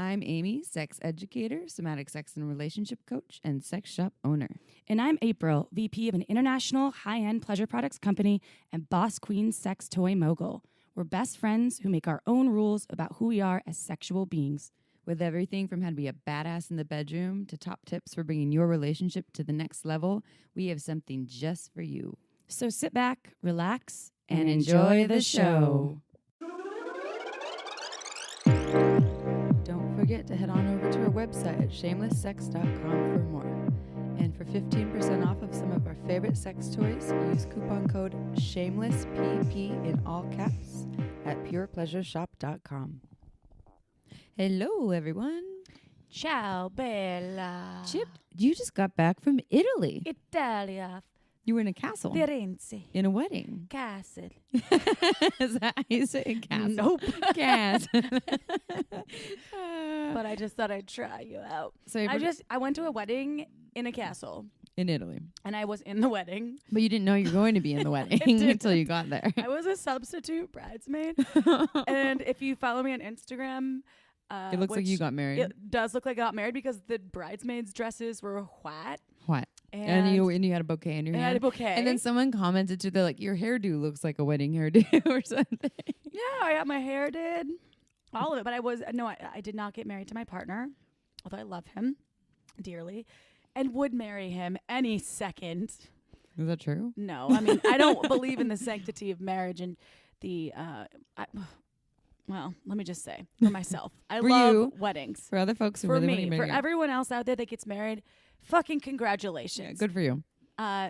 I'm Amy, sex educator, somatic sex and relationship coach, and sex shop owner. And I'm April, VP of an international high-end pleasure products company and boss queen sex toy mogul. We're best friends who make our own rules about who we are as sexual beings. With everything from how to be a badass in the bedroom to top tips for bringing your relationship to the next level, we have something just for you. So sit back, relax, and enjoy the show. Don't forget to head on over to our website at shamelesssex.com for more. And for 15% off of some of our favorite sex toys, use coupon code SHAMELESSPP in all caps at purepleasureshop.com. Hello, everyone. Ciao, Bella. Chip, you just got back from Italy. Italia. You were in a castle. Firenze. In a wedding. Castle. Is that how you say it? Castle? Nope. Castle. But I just thought I'd try you out. So I went to a wedding in a castle. In Italy. And I was in the wedding. But you didn't know you were going to be in the wedding until you got there. I was a substitute bridesmaid. And if you follow me on Instagram... it looks like you got married. It does look like I got married because the bridesmaids' dresses were white. What? And you had a bouquet in your hand. I had a bouquet. And then someone commented to, they're like, your hairdo looks like a wedding hairdo or something. Yeah, I got my hair did. All of it. But I did not get married to my partner, although I love him dearly and would marry him any second. Is that true? No. I mean, I don't believe in the sanctity of marriage and the... well, let me just say, for myself, I love weddings. For other folks who for really me, want to marry for everyone else out there that gets married, fucking congratulations. Yeah, good for you.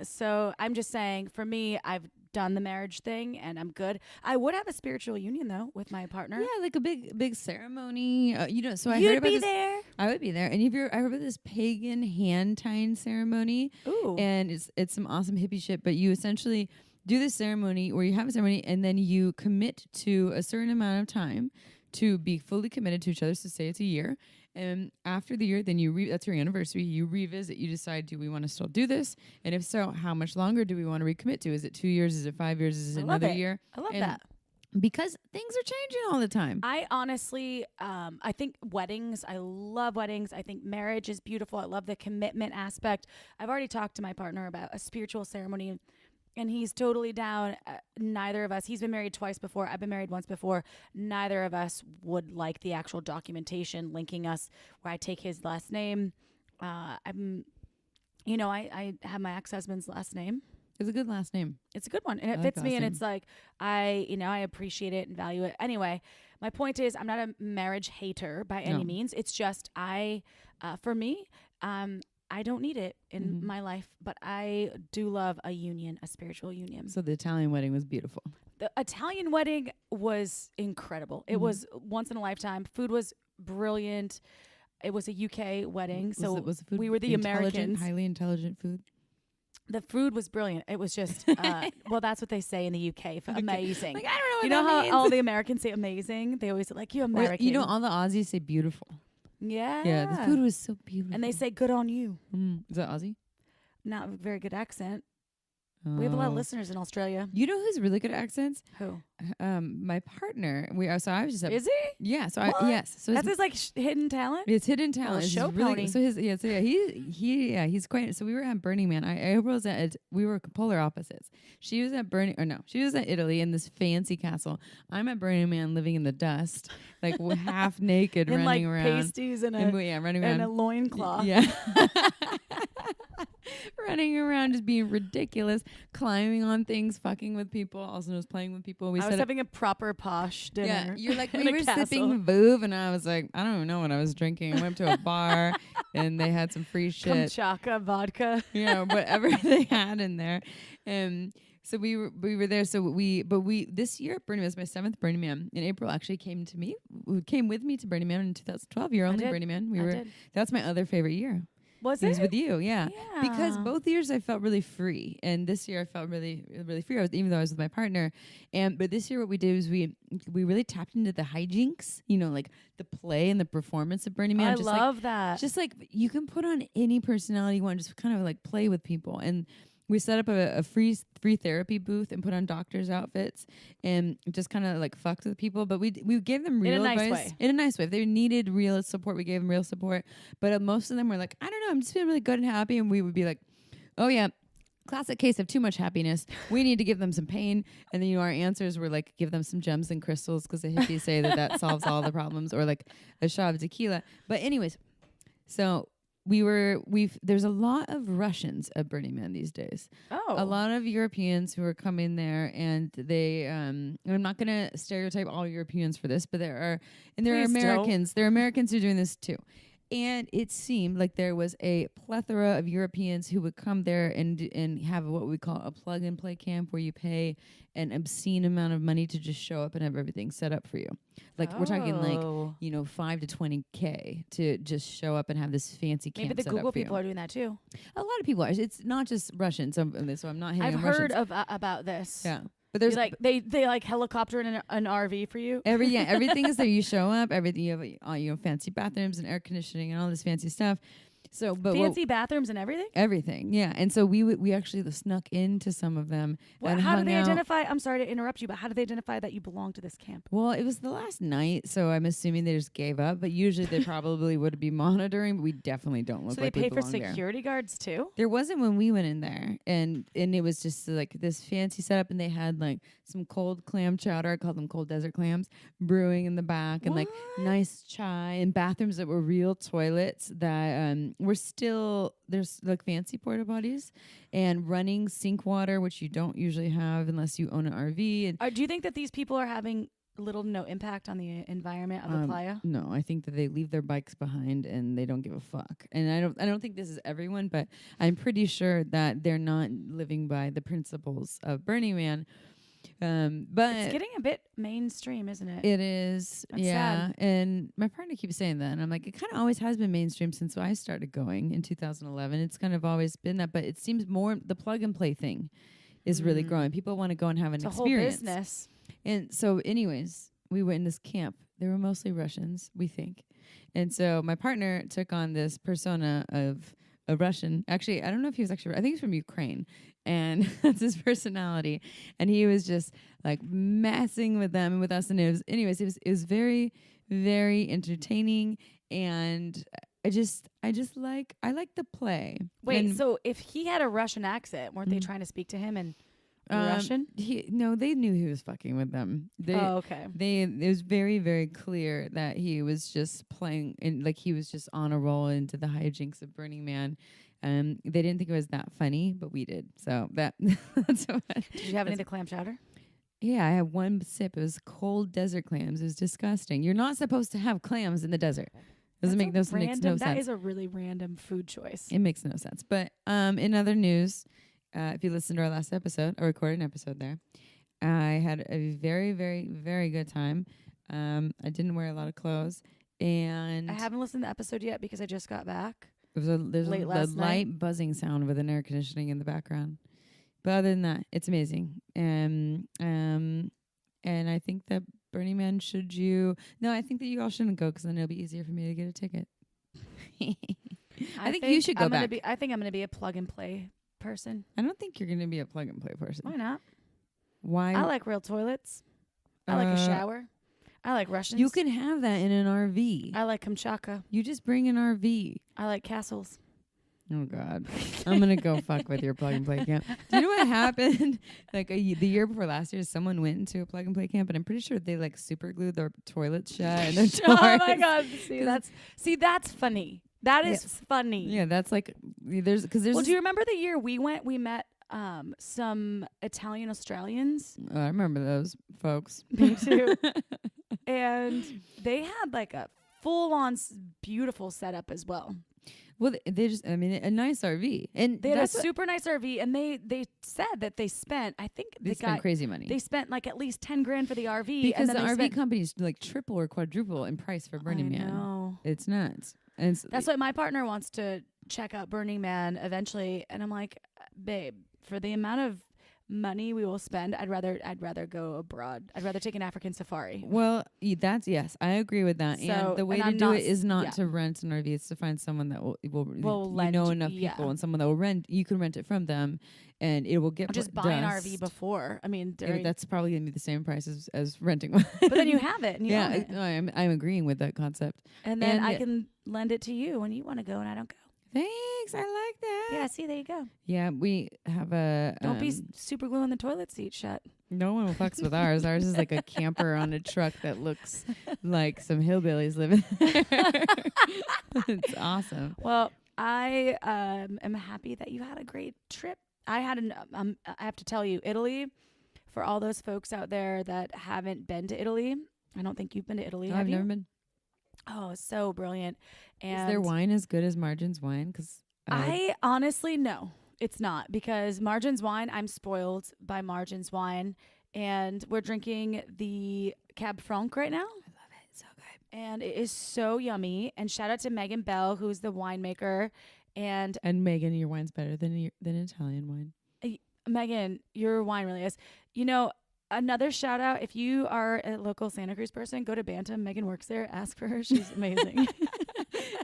So I'm just saying, for me, I've done the marriage thing and I'm good. I would have a spiritual union though with my partner. Yeah, like a big ceremony. So I You'd heard about be this. there. I would be there. And I heard about this pagan hand tying ceremony. Ooh. And it's some awesome hippie shit. But you essentially do this ceremony where you have a ceremony and then you commit to a certain amount of time to be fully committed to each other. So say it's a year. And after the year, then that's your anniversary. You revisit, you decide, do we want to still do this? And if so, how much longer do we want to recommit to? Is it 2 years? Is it 5 years? Is it another year? I love that. Because things are changing all the time. I honestly, I think weddings, I love weddings. I think marriage is beautiful. I love the commitment aspect. I've already talked to my partner about a spiritual ceremony. And he's totally down. Neither of us, he's been married twice before. I've been married once before. Neither of us would like the actual documentation linking us where I take his last name. I have my ex-husband's last name. It's a good last name. It's a good one. And it fits me. And it's like, I appreciate it and value it. Anyway, my point is I'm not a marriage hater by any means. It's just for me, I don't need it in my life, but I do love a union, a spiritual union. So the Italian wedding was beautiful. The Italian wedding was incredible. It was once in a lifetime. Food was brilliant. It was a UK wedding, was the food we were the Americans. Highly intelligent food? The food was brilliant. It was just, well, that's what they say in the UK for amazing. Like, I don't know what you know how means. all the Americans say amazing? They always say, like, you American. Or, all the Aussies say beautiful. Yeah. Yeah, the food was so beautiful. And they say good on you. Is that Aussie? Not a very good accent. We have a lot of listeners in Australia. You know who's really good at accents? Who? My partner. So I was just. Is he? Yeah. So what? yes. So that's his hidden talent. It's hidden talent. Show really, pony. so he's quite. So we were at Burning Man. We were polar opposites. She was at she was at Italy in this fancy castle. I'm at Burning Man, living in the dust, like half naked, in running like around. pasties and running around and a loincloth. Yeah. Running around just being ridiculous, climbing on things, fucking with people, also just playing with people. I was having a proper posh dinner. Yeah, you're like, we were sipping Vouv, and I was like, I don't know what I was drinking. I went to a bar, and they had some free shit. Kamchatka vodka. Whatever they had in there. So we were there. So this year at Burning Man, it's my 7th Burning Man. And April actually came with me to Burning Man in 2012. Your only Burning Man. That's my other favorite year. Was it? Was with you, yeah. Because both years I felt really free, and this year I felt really, really free. Even though I was with my partner, but this year what we did was we really tapped into the hijinks, like the play and the performance of Burning Man. I love that. Just like you can put on any personality you want, just kind of like play with people. And we set up a free therapy booth and put on doctors' outfits and just kind of like fucked with people. But we gave them real advice in a nice way. If they needed real support, we gave them real support. But most of them were like, I don't know, I'm just feeling really good and happy. And we would be like, oh yeah, classic case of too much happiness. We need to give them some pain. And then, our answers were like, give them some gems and crystals, because the hippies say that solves all the problems, or like a shot of tequila. But anyways, so there's a lot of Russians at Burning Man these days. Oh. A lot of Europeans who are coming there, and they, and I'm not going to stereotype all Europeans for this, but there are Americans. There are Americans who are doing this too. And it seemed like there was a plethora of Europeans who would come there and have what we call a plug and play camp, where you pay an obscene amount of money to just show up and have everything set up for you. Like we're talking like, 5 to 20K to just show up and have this fancy camp. Maybe the Google people are doing that too. A lot of people are. It's not just Russians, so I'm not hating on I've Russians. heard about this. Yeah. But there's like they like helicopter in an RV for you. Everything is there. You show up. Everything you have, fancy bathrooms and air conditioning and all this fancy stuff. So, but fancy bathrooms and everything. Everything, yeah. And so we actually snuck into some of them. Well, how do they identify? I'm sorry to interrupt you, but how do they identify that you belong to this camp? Well, it was the last night, so I'm assuming they just gave up. But usually they probably would be monitoring. But we definitely don't look. So like they we pay for belong security guards too. There wasn't when we went in there, and it was just like this fancy setup, and they had like some cold clam chowder. I called them cold desert clams, brewing in the back, and like nice chai, and bathrooms that were real toilets that were still. There's like fancy porta potties and running sink water, which you don't usually have unless you own an RV. And do you think that these people are having little to no impact on the environment of the playa? No, I think that they leave their bikes behind and they don't give a fuck. And I don't think this is everyone, but I'm pretty sure that they're not living by the principles of Burning Man. But it's getting a bit mainstream, isn't it? It is. That's yeah. sad. And my partner keeps saying that. And I'm like, it kind of always has been mainstream since I started going in 2011. It's kind of always been that. But it seems more the plug and play thing is really growing. People want to go and have an experience. It's a whole business. And so anyways, we went in this camp. They were mostly Russians, we think. And so my partner took on this persona of a Russian. Actually, I don't know if he was actually, I think he's from Ukraine. And that's his personality. And he was just like messing with them and with us. And it was very, very entertaining. And I like the play. Wait, so if he had a Russian accent, weren't they trying to speak to him in Russian? No, they knew he was fucking with them. Okay. It was very, very clear that he was just playing and like he was just on a roll into the hijinks of Burning Man. They didn't think it was that funny, but we did. So that's what. Did you have any of the clam chowder? Yeah, I had one sip. It was cold desert clams. It was disgusting. You're not supposed to have clams in the desert. Makes no sense. That is a really random food choice. It makes no sense. But in other news, if you listened to our last episode, I recorded an episode there. I had a very, very, very good time. I didn't wear a lot of clothes, and I haven't listened to the episode yet because I just got back. There's a light buzzing sound with an air conditioning in the background. But other than that, it's amazing. And I think that Burning Man I think that you all shouldn't go because then it'll be easier for me to get a ticket. I think you should go back. I think I'm going to be a plug and play person. I don't think you're going to be a plug and play person. Why not? Why? I like real toilets. I like a shower. I like Russians. You can have that in an RV. I like Kamchatka. You just bring an RV. I like castles. Oh, God. I'm going to go fuck with your plug and play camp. Do you know what happened? Like the year before last year, someone went into a plug and play camp, and I'm pretty sure they like super glued their toilets shut. And their doors. Oh, my God. That's funny. That is funny. Yeah, that's like, there's. Well, do you remember the year we went? We met some Italian Australians. I remember those folks. Me too. And they had like a full-on beautiful setup as well. Well, they just, a nice RV. And they had a super nice RV, and they said that they spent, I think they spent crazy money. They spent like at least $10,000 for the RV. Because the RV companies like triple or quadruple in price for Burning Man. Know. It's nuts. And that's why my partner wants to check out Burning Man eventually. And I'm like, babe, for the amount of money we will spend, I'd rather go abroad. I'd rather take an African safari. Well, yes, I agree with that. So, and the way and to I'm do not it is not yeah. to rent an RV. It's to find someone that will lend enough yeah. people and someone that will rent. You can rent it from them, and it will get just buy an RV before. I mean, that's probably gonna be the same price as renting one. but then you have it and you own it. I'm agreeing with that concept. And then I can lend it to you when you want to go and I don't go. Thanks, I like that. Yeah, see, there you go. Yeah, we have a Don't be super gluing the toilet seat shut. No one will fucks with ours. Ours is like a camper on a truck that looks like some hillbillies living there. It's awesome. Well, I am happy that you had a great trip. I have to tell you, Italy, for all those folks out there that haven't been to Italy, I don't think you've been to Italy, No, have I've you? never been. Oh, so brilliant. And is their wine as good as Margin's wine? Because I honestly, no, it's not, because Margin's wine, I'm spoiled by Margin's wine, and we're drinking the Cab Franc right now. I love it. It's so good. And it is so yummy. And shout out to Megan Bell, who's the winemaker. And Megan, your wine's better than Italian wine. Megan, your wine really is. You know, another shout out, if you are a local Santa Cruz person, go to Bantam. Megan works there. Ask for her. She's amazing.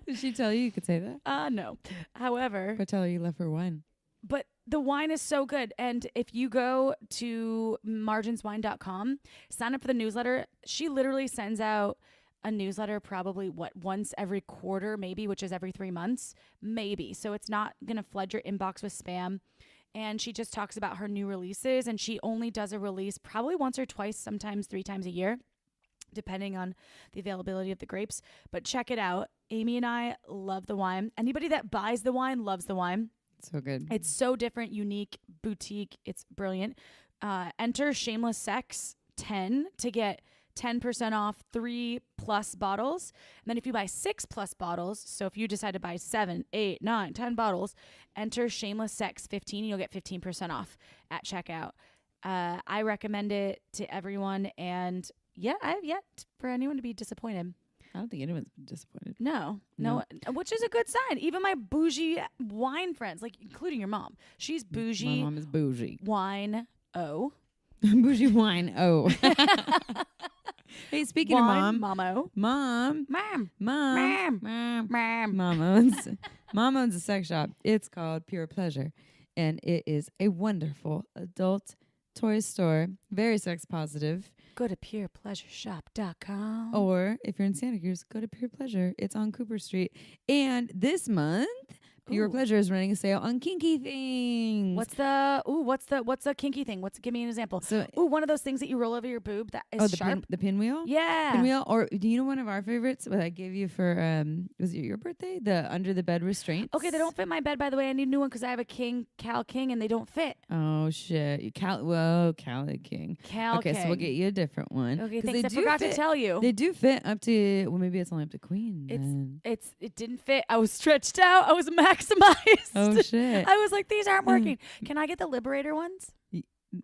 Did she tell you could say that? No. However, But tell her you love her wine. but the wine is so good. And if you go to marginswine.com, sign up for the newsletter. She literally sends out a newsletter probably once every quarter, maybe, which is every 3 months, maybe. So it's not going to flood your inbox with spam. And she just talks about her new releases, and she only does a release probably once or twice, sometimes 3 times a year, depending on the availability of the grapes. But check it out. Amy and I love the wine. Anybody that buys the wine loves the wine. So good. It's so different, unique, boutique. It's brilliant. Enter Shameless Sex 10 to get 10% off 3+ bottles. And then if you buy 6+ bottles, so if you decide to buy 7, 8, 9, 10 bottles, enter Shameless Sex 15 and you'll get 15% off at checkout. I recommend it to everyone. And yeah, I have yet for anyone to be disappointed. I don't think anyone's been disappointed. No, which is a good sign. Even my bougie wine friends, like including your mom, she's bougie. My mom is bougie. Wine. Oh. Bougie wine. Oh. Hey, speaking Wine, of mom. Mom. Mom owns a sex shop. It's called Pure Pleasure. And it is a wonderful adult toy store. Very sex positive. Go to purepleasureshop.com. Or if you're in Santa Cruz, go to Pure Pleasure. It's on Cooper Street. And this month, Pure Pleasure is running a sale on kinky things. What's the kinky thing? Give me an example. So, one of those things that you roll over your boob that is sharp. The pinwheel? Yeah. Pinwheel. Or do you know one of our favorites that I gave you for was it your birthday? The under the bed restraints. Okay, they don't fit my bed, by the way. I need a new one because I have a Cal King and they don't fit. Oh shit. Cal King. Okay, so we'll get you a different one. Okay, thanks. I forgot to tell you. They do fit up to maybe it's only up to queen. It didn't fit. I was stretched out. I was maximized. Oh shit. I was like, these aren't working. Can I get the Liberator ones?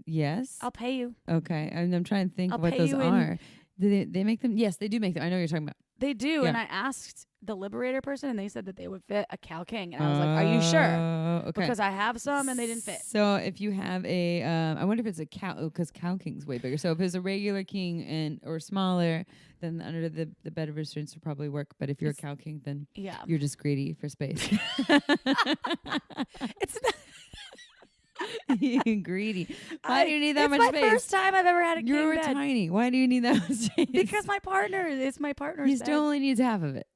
Yes. I'll pay you. Okay. And I'm trying to think I'll what pay those you are. Do they make them? Yes, they do make them. I know what you're talking about. They do. Yeah. And I asked the Liberator person and they said that they would fit a Cal King. And I was like, are you sure? Okay. Because I have some and they didn't fit. So if you have a, I wonder if it's a cow, because Cow King's way bigger. So if it's a regular king or smaller, then under the bed of restraints would probably work. But if you're a Cow King, then you're just greedy for space. It's not. Greedy. Why do you need that much space? It's my first time I've ever had a king You're bed. tiny. Why do you need that much space? Because my partner's He bed. still only needs half of it.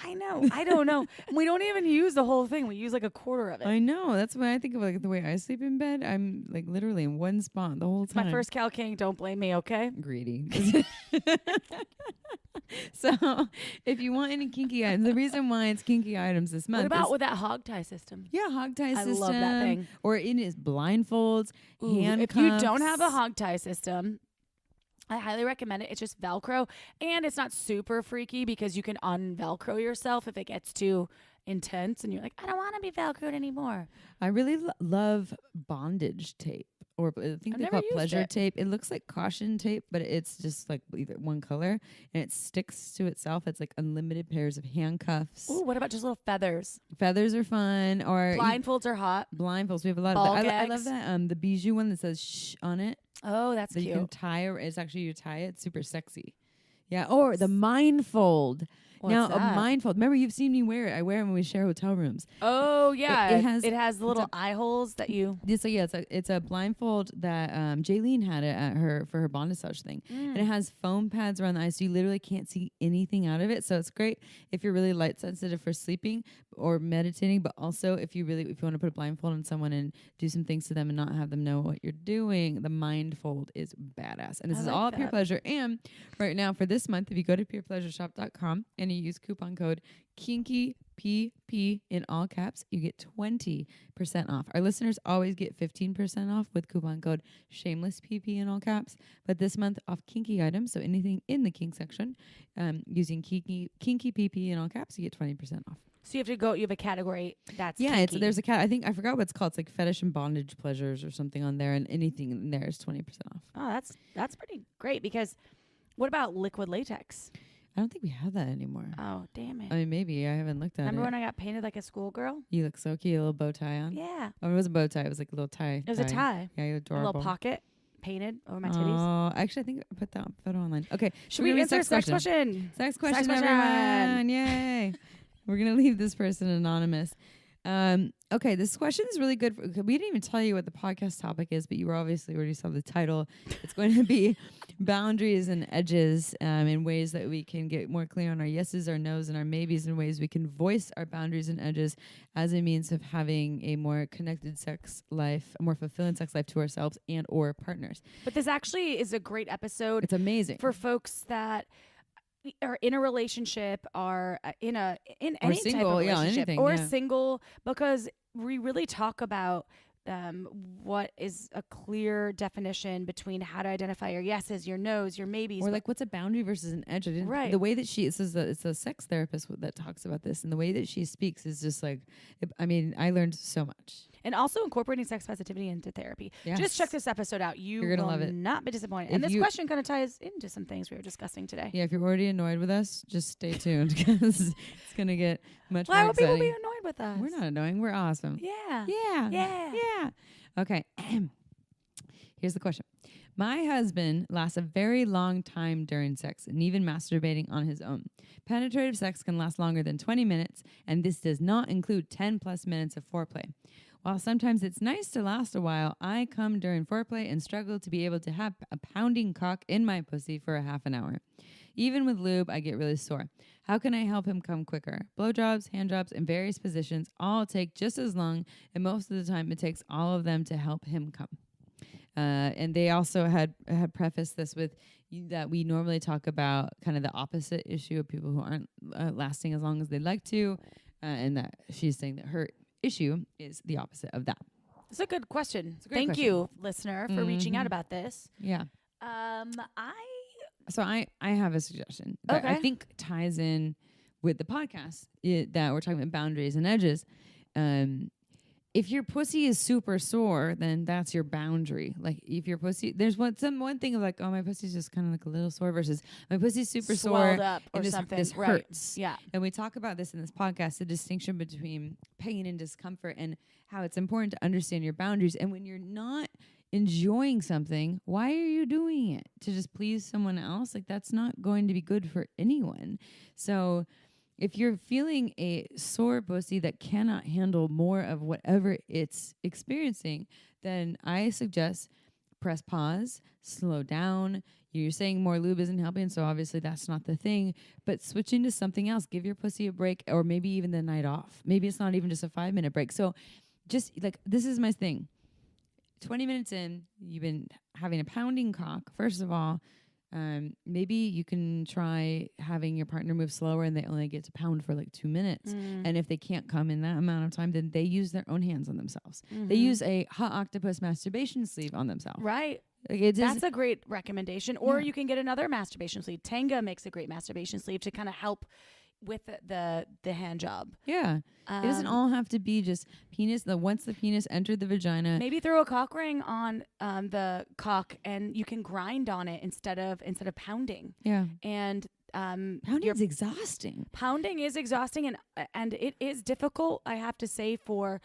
I know. I don't know. We don't even use the whole thing. We use like a quarter of it. I know. That's why I think of like the way I sleep in bed. I'm like literally in one spot the whole time. My first Cal King. Don't blame me, okay? Greedy. So if you want any kinky items, the reason why it's kinky items this month. What about with that hog tie system? Yeah, hog tie system. I love that thing. Or it is blindfolds, handcuffs. If you don't have a hog tie system, I highly recommend it. It's just Velcro, and it's not super freaky because you can un-Velcro yourself if it gets too intense and you're like, I don't want to be Velcroed anymore. I really love bondage tape. or I think I've they never call it used pleasure it. tape. It looks like caution tape, but it's just like either one color, and it sticks to itself. It's like unlimited pairs of handcuffs. Ooh, what about just little feathers? Feathers are fun, or Blindfolds are hot. blindfolds. We have a lot Ball of that. I gags. love that. The bijou one that says "shh" on it. Oh, that's That cute. you can tie. It's actually you tie it. It's super sexy. Yeah. Or the mindfold. What's Now that? a mindfold. Remember, you've seen me wear it. I wear it when we share hotel rooms. Oh yeah, It it has the little eye holes that you. So yeah, it's a blindfold that Jaylene had it at for her bondage thing, and it has foam pads around the eyes, so you literally can't see anything out of it. So it's great if you're really light sensitive for sleeping or meditating, but also if you want to put a blindfold on someone and do some things to them and not have them know what you're doing, the mindfold is badass. And this is like all at Pure that. Pleasure. And right now for this month, if you go to purepleasureshop.com and you use coupon code KinkyPP in all caps, you get 20% off. Our listeners always get 15% off with coupon code SHAMELESSPP in all caps. But this month off kinky items, so anything in the kink section, using KinkyPP in all caps, you get 20% off. So you have a category that's Yeah, kinky. there's a cat. I forgot what it's called. It's like fetish and bondage pleasures or something on there, and anything in there is 20% off. Oh, that's pretty great because what about liquid latex? I don't think we have that anymore. Oh, damn it. I mean, maybe I haven't looked at Remember it. when I got painted like a schoolgirl? You look so cute, a little bow tie on. Yeah. Oh, it was a bow tie. It was like a little tie. It was a tie. Yeah, you're A adorable. little pocket painted over my titties. Oh, actually, I think I put that photo online. Okay, Should we answer a sex question? Sex question, question. everyone! Yay! We're gonna leave this person anonymous. Okay, this question is really good. We didn't even tell you what the podcast topic is, but you obviously already saw the title. It's going to be boundaries and edges in ways that we can get more clear on our yeses, our nos, and our maybes, in ways we can voice our boundaries and edges as a means of having a more connected sex life, a more fulfilling sex life to ourselves and or partners. But this actually is a great episode. It's amazing for folks that are in a relationship, are in any single, type of relationship, anything, or yeah. single, because we really talk about what is a clear definition between how to identify your yeses, your nos, your maybes. Or like, what's a boundary versus an edge? Right. The way that it's a sex therapist that talks about this, and the way that she speaks is just like, I learned so much. And also incorporating sex positivity into therapy. Yes. Just check this episode out. You're gonna will love it. not be disappointed. If And this you- question kind of ties into some things we were discussing today. Yeah, if you're already annoyed with us, just stay tuned because it's gonna get much Why more would people exciting. be annoyed with us? We're not annoying. We're awesome. Yeah. Yeah. Yeah. Yeah. Okay. Here's the question. My husband lasts a very long time during sex and even masturbating on his own. Penetrative sex can last longer than 20 minutes, and this does not include 10 plus minutes of foreplay. While sometimes it's nice to last a while, I come during foreplay and struggle to be able to have a pounding cock in my pussy for a half an hour. Even with lube, I get really sore. How can I help him come quicker? Blowjobs, handjobs, and various positions all take just as long, and most of the time it takes all of them to help him come. And they also had prefaced this with that we normally talk about kind of the opposite issue of people who aren't lasting as long as they'd like to, and that she's saying that her issue is the opposite of that. It's a good question. It's a great Thank question. you, listener, for reaching out about this. Yeah. I So I have a suggestion that I Okay. think ties in with the podcast that we're talking about boundaries and edges. If your pussy is super sore, then that's your boundary. Like if your pussy, there's one thing of like, oh, my pussy's just kind of like a little sore versus my pussy's super swelled sore up or and something. this right. hurts. Yeah. And we talk about this in this podcast, the distinction between pain and discomfort and how it's important to understand your boundaries. And when you're not enjoying something, why are you doing it? To just please someone else? Like that's not going to be good for anyone. So if you're feeling a sore pussy that cannot handle more of whatever it's experiencing, then I suggest press pause, slow down. You're saying more lube isn't helping, so obviously that's not the thing. But switch into something else. Give your pussy a break, or maybe even the night off. Maybe it's not even just a 5-minute break. So just like, this is my thing. 20 minutes in, you've been having a pounding cock. First of all, maybe you can try having your partner move slower and they only get to pound for like 2 minutes. And if they can't come in that amount of time, then they use their own hands on themselves. They use a hot octopus masturbation sleeve on themselves. Right. Like That's a great recommendation. Or Yeah. you can get another masturbation sleeve. Tenga makes a great masturbation sleeve to kind of help with the hand job. Yeah. It doesn't all have to be just penis. Once the penis entered the vagina, maybe throw a cock ring on the cock, and you can grind on it instead of pounding. Yeah. And pounding is exhausting. Pounding is exhausting, and it is difficult, I have to say, for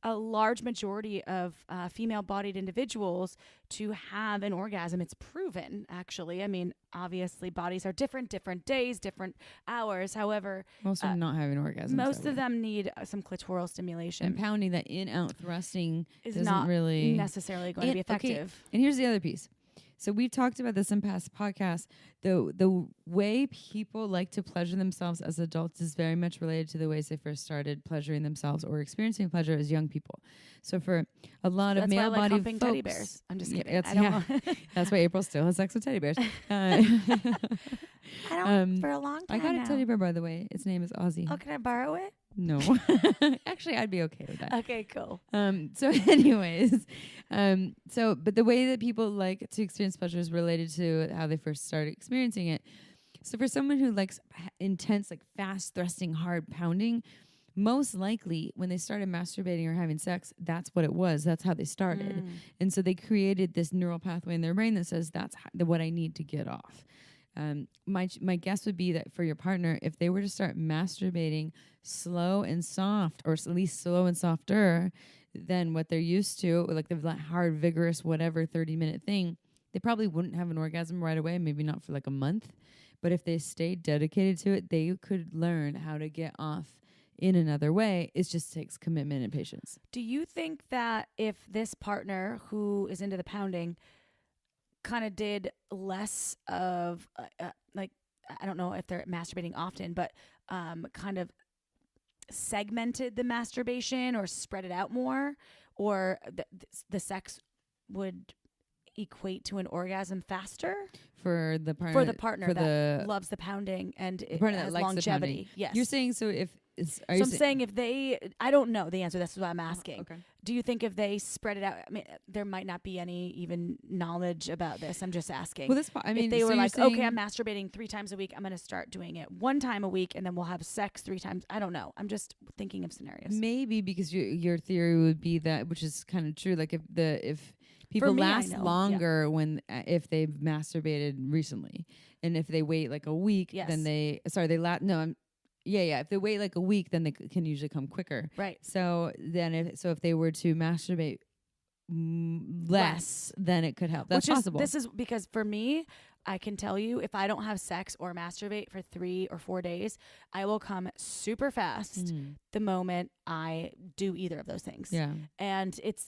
a large majority of female-bodied individuals to have an orgasm. It's proven, actually. I mean, obviously, bodies are different days, different hours. However, most of them not having orgasms. Most of them need some clitoral stimulation. And pounding, that in-out thrusting, is doesn't not really necessarily going to be effective. Okay. And here's the other piece. So we've talked about this in past podcasts. The way people like to pleasure themselves as adults is very much related to the ways they first started pleasuring themselves or experiencing pleasure as young people. So for a lot of male-bodied folks, teddy bears. I'm just kidding. That's why April still has sex with teddy bears. I don't for a long time. I got a teddy bear, by the way. Its name is Ozzy. Oh, can I borrow it? No. Actually, I'd be okay with that. Okay, cool. So anyways, but the way that people like to experience pleasure is related to how they first started experiencing it. So for someone who likes intense, like fast thrusting, hard pounding, most likely when they started masturbating or having sex, that's what it was. That's how they started. And so they created this neural pathway in their brain that says that's what I need to get off. My guess would be that for your partner, if they were to start masturbating slow and soft, or at least slow and softer than what they're used to, like the hard, vigorous, whatever 30-minute thing, they probably wouldn't have an orgasm right away, maybe not for like a month. But if they stayed dedicated to it, they could learn how to get off in another way. It just takes commitment and patience. Do you think that if this partner who is into the pounding kind of did less of like, I don't know if they're masturbating often, but kind of segmented the masturbation or spread it out more, or the sex would equate to an orgasm faster for the partner that loves the pounding and it has longevity? Yes. You're saying so if I'm saying if they, I don't know the answer. That's what I'm asking. Okay. Do you think if they spread it out, I mean, there might not be any even knowledge about this. I'm just asking. Well, if they were like, okay, I'm masturbating 3 times a week, I'm going to start doing it 1 time a week, and then we'll have sex 3 times. I don't know. I'm just thinking of scenarios. Maybe because your theory would be that, which is kind of true. Like if people last longer when if they've masturbated recently, and if they wait like a week, then if they wait like a week, then they can usually come quicker. Right. So then if they were to masturbate less, then it could help. That's possible. This is because for me, I can tell you, if I don't have sex or masturbate for 3 or 4 days, I will come super fast the moment I do either of those things. Yeah. And it's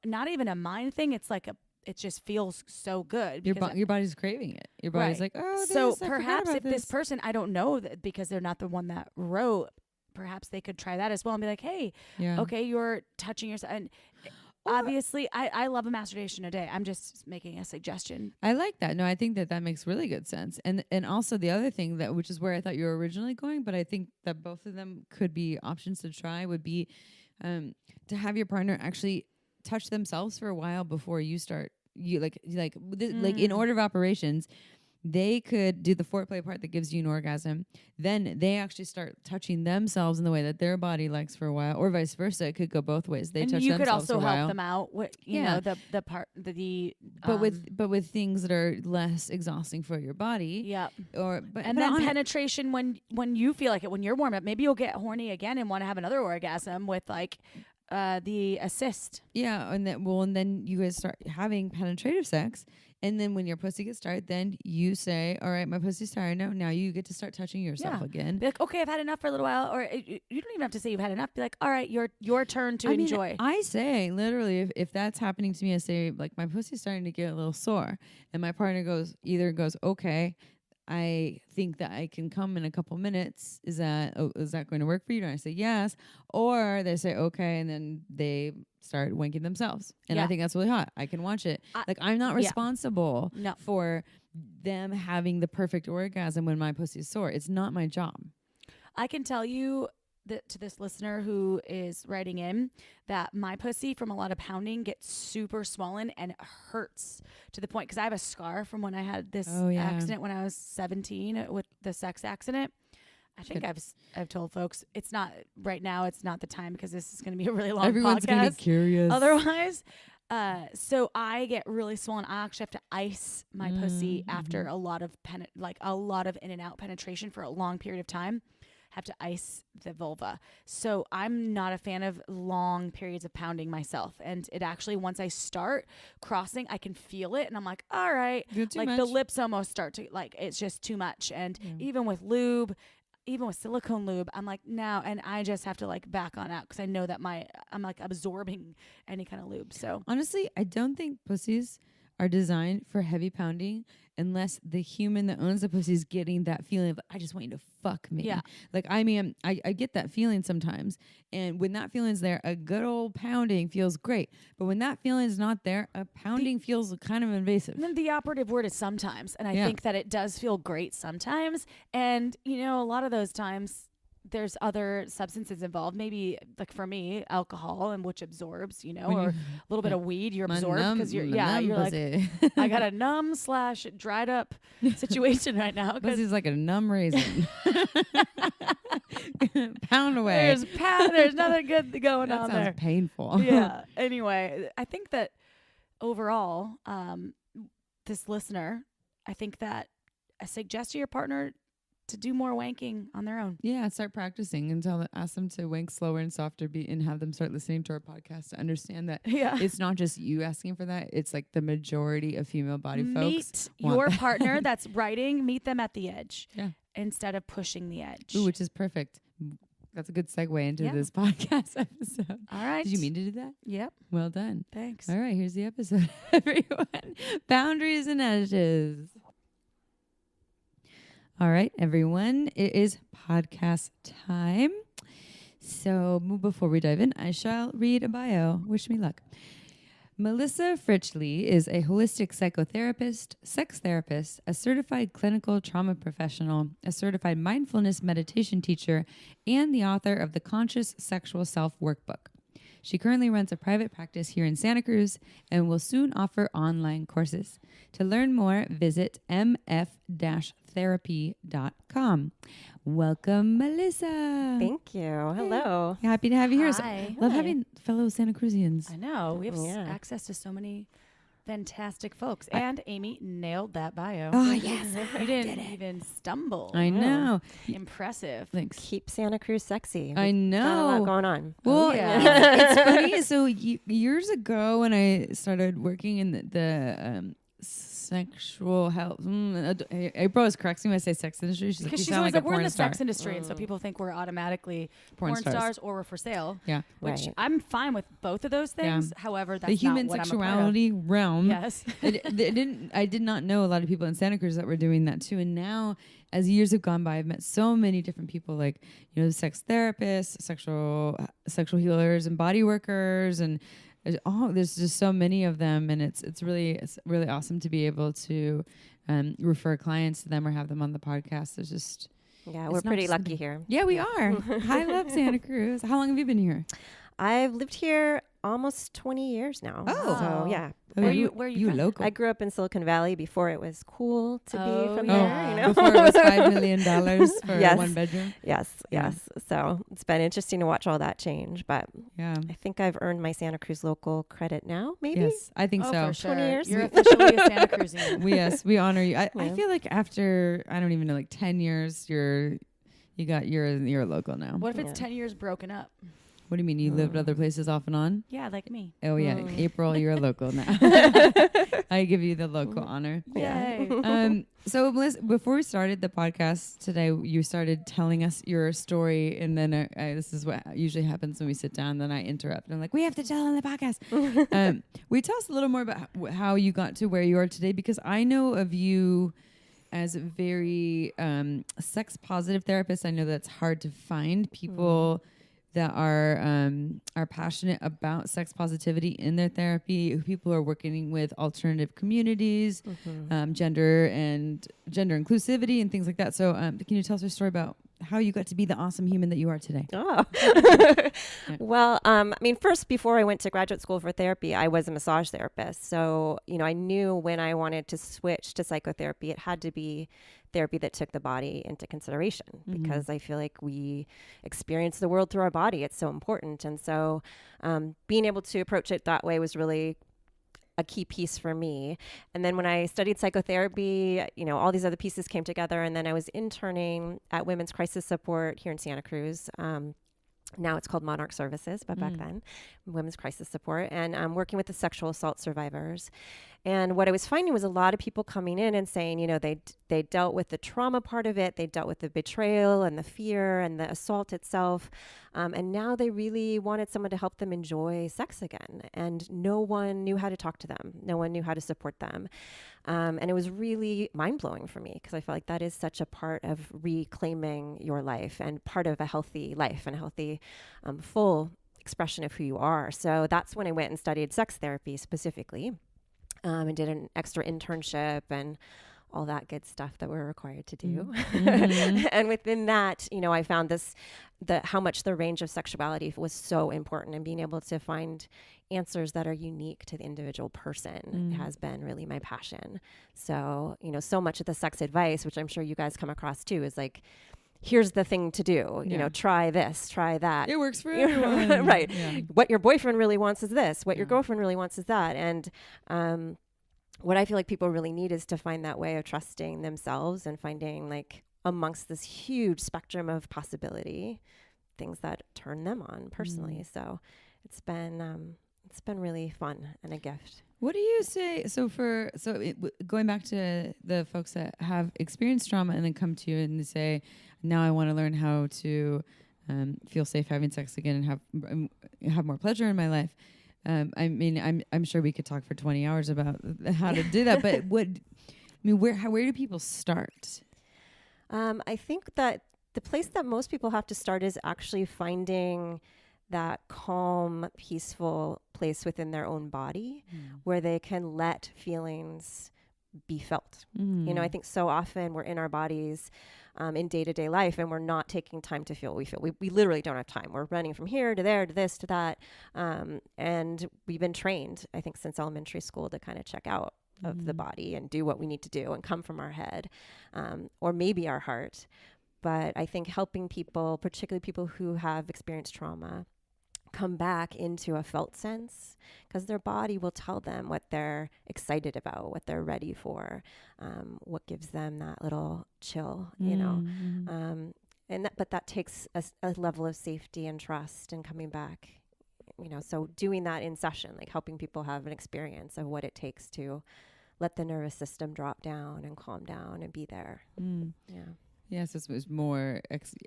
not even a mind thing. It's like it just feels so good. Your body's craving it. Your body's like, oh, so perhaps if this person, I don't know that because they're not the one that wrote, perhaps they could try that as well and be like, hey, okay, you're touching yourself. And obviously, I love a masturbation a day. I'm just making a suggestion. I like that. No, I think that makes really good sense. And also the other thing which is where I thought you were originally going, but I think that both of them could be options to try would be to have your partner actually touch themselves for a while before you start. You like in order of operations, they could do the foreplay part that gives you an orgasm. Then they actually start touching themselves in the way that their body likes for a while, or vice versa. It could go both ways. They touch themselves for a while. You could also help them out with the part but with things that are less exhausting for your body. Yeah. Then penetration when you feel like it, when you're warm up, maybe you'll get horny again and want to have another orgasm with like the assist. Yeah, and then you guys start having penetrative sex, and then when your pussy gets tired, then you say, all right, my pussy's tired now you get to start touching yourself again. Be like, okay, I've had enough for a little while, or you don't even have to say you've had enough. Be like, all right, your turn to enjoy. I say literally if that's happening to me, I say like my pussy's starting to get a little sore, and my partner either goes okay, I think that I can come in a couple minutes. Is that going to work for you? And I say yes. Or they say okay, and then they start wanking themselves. And I think that's really hot. I can watch it. I'm not responsible for them having the perfect orgasm when my pussy's sore. It's not my job. I can tell you to this listener who is writing in that my pussy from a lot of pounding gets super swollen and it hurts to the point, because I have a scar from when I had this accident when I was 17 with the sex accident. I think I've told folks it's not right now. It's not the time because this is going to be a really long Everyone's podcast. gonna be curious. Otherwise, so I get really swollen. I actually have to ice my pussy after a lot of in and out penetration for a long period of time. Have to ice the vulva. So I'm not a fan of long periods of pounding myself. And it actually, once I start crossing, I can feel it. And I'm like, all right, like the lips almost start to it's just too much. And even with lube, even with silicone lube, I'm like, now, and I just have to like back on out because I know that I'm like absorbing any kind of lube. So honestly, I don't think pussies are designed for heavy pounding unless the human that owns the pussy is getting that feeling of, I just want you to fuck me. Yeah. Like, I mean, I get that feeling sometimes. And when that feeling's there, a good old pounding feels great. But when that feeling's not there, a pounding feels kind of invasive. And then the operative word is sometimes. And I think that it does feel great sometimes. And, you know, a lot of those times there's other substances involved. Maybe like for me, alcohol, and which absorbs, you know, or a little bit of weed you absorb because you're like, I got a numb / dried up situation right now. Pussy's like a numb raisin. Pound away. There's nothing good going on there. That sounds painful. Yeah. Anyway, I think that overall, this listener, I think that I suggest to your partner to do more wanking on their own. Yeah, start practicing and ask them to wank slower and softer and have them start listening to our podcast to understand that it's not just you asking for that. It's like the majority of female body folks. Meet your partner that's writing, meet them at the edge instead of pushing the edge. Ooh, which is perfect. That's a good segue into this podcast episode. All right. Did you mean to do that? Yep. Well done. Thanks. All right, here's the episode, everyone. Boundaries and edges. All right, everyone, it is podcast time. So before we dive in, I shall read a bio. Wish me luck. Melissa Fritchle is a holistic psychotherapist, sex therapist, a certified clinical trauma professional, a certified mindfulness meditation teacher, and the author of the Conscious Sexual Self Workbook. She currently runs a private practice here in Santa Cruz and will soon offer online courses. To learn more, visit mf-therapy.com. Welcome, Melissa. Thank you. Hello. Happy to have you here. Hi. Love having fellow Santa Cruzians. I know. We have access to so many fantastic folks. And Amy nailed that bio. Oh, yes. You didn't even stumble. I know. Impressive. Thanks. Keep Santa Cruz sexy. I know. Got a lot going on. Well, it's funny. So years ago when I started working in the sexual health. April is correcting me when I say sex industry. She's because like, she's sound always like like, we're in the star. sex industry, and so people think we're automatically porn stars. stars or we're for sale. Yeah. Which I'm fine with both of those things. However, that's the human not what sexuality I'm a part of. realm. Yes. I did not know a lot of people in Santa Cruz that were doing that too. And now, as years have gone by, I've met so many different people, like, you know, sex therapists, sexual healers, and body workers, and there's just so many of them, and it's really awesome to be able to refer clients to them or have them on the podcast. There's just we're pretty lucky here. Yeah, we are. I love Santa Cruz. How long have you been here? I've lived here almost 20 years now. Oh. So yeah. Where are you from? local? I grew up in Silicon Valley before it was cool to be from there, you know. Before it was $5 million for one bedroom. Yes. So it's been interesting to watch all that change, but I think I've earned my Santa Cruz local credit now, maybe. Yes, I think so. For sure. 20 years. You're officially a Santa Cruzian. Yes, we honor you. I feel like after, I don't even know, like 10 years, you're a local now. What if it's 10 years broken up? What do you mean? You lived other places off and on? Yeah, like me. Oh, yeah. April, you're a local now. I give you the local honor. Yay. So, Melissa, before we started the podcast today, you started telling us your story. And then this is what usually happens when we sit down. Then I interrupt. I'm like, we have to tell on the podcast. Will you tell us a little more about how you got to where you are today? Because I know of you as a very sex positive therapist. I know that's hard to find people that are passionate about sex positivity in their therapy, people who are working with alternative communities, gender inclusivity and things like that. So can you tell us your story about how you got to be the awesome human that you are today. Oh, well, I mean, first, before I went to graduate school for therapy, I was a massage therapist. So, I knew when I wanted to switch to psychotherapy, it had to be therapy that took the body into consideration, because I feel like we experience the world through our body. It's so important. And so being able to approach it that way was really a key piece for me. And then when I studied psychotherapy, all these other pieces came together. And then I was interning at Women's Crisis Support here in Santa Cruz. Now it's called Monarch Services, but back then, Women's Crisis Support, and working with the sexual assault survivors. And what I was finding was a lot of people coming in and saying, they dealt with the trauma part of it, they dealt with the betrayal and the fear and the assault itself, and now they really wanted someone to help them enjoy sex again. And no one knew how to talk to them. No one knew how to support them. And it was really mind-blowing for me, because I felt like that is such a part of reclaiming your life and part of a healthy life and a healthy, full expression of who you are. So that's when I went and studied sex therapy specifically, and did an extra internship and all that good stuff that we're required to do. And within that, I found how much the range of sexuality was so important, and being able to find answers that are unique to the individual person has been really my passion. So, so much of the sex advice, which I'm sure you guys come across too, is like, here's the thing to do, try this, try that. It works for everyone. Right. Yeah. What your boyfriend really wants is this. What your girlfriend really wants is that. And what I feel like people really need is to find that way of trusting themselves and finding, like, amongst this huge spectrum of possibility, things that turn them on personally. So it's been really fun and a gift. What do you say? Going back to the folks that have experienced trauma and then come to you and they say, now I want to learn how to feel safe having sex again and have more pleasure in my life. I mean, I'm sure we could talk for 20 hours about how to do that, but where do people start? I think that the place that most people have to start is actually finding that calm, peaceful place within their own body where they can let feelings be felt. I think so often we're in our bodies in day-to-day life, and we're not taking time to feel what we feel. We literally don't have time. We're running from here to there to this to that. And we've been trained, I think, since elementary school to kind of check out of the body and do what we need to do and come from our head, or maybe our heart. But I think helping people, particularly people who have experienced trauma, come back into a felt sense, because their body will tell them what they're excited about, what they're ready for, what gives them that little chill, but that takes a level of safety and trust and coming back, so doing that in session, like helping people have an experience of what it takes to let the nervous system drop down and calm down and be there. Yeah. Yes, it was more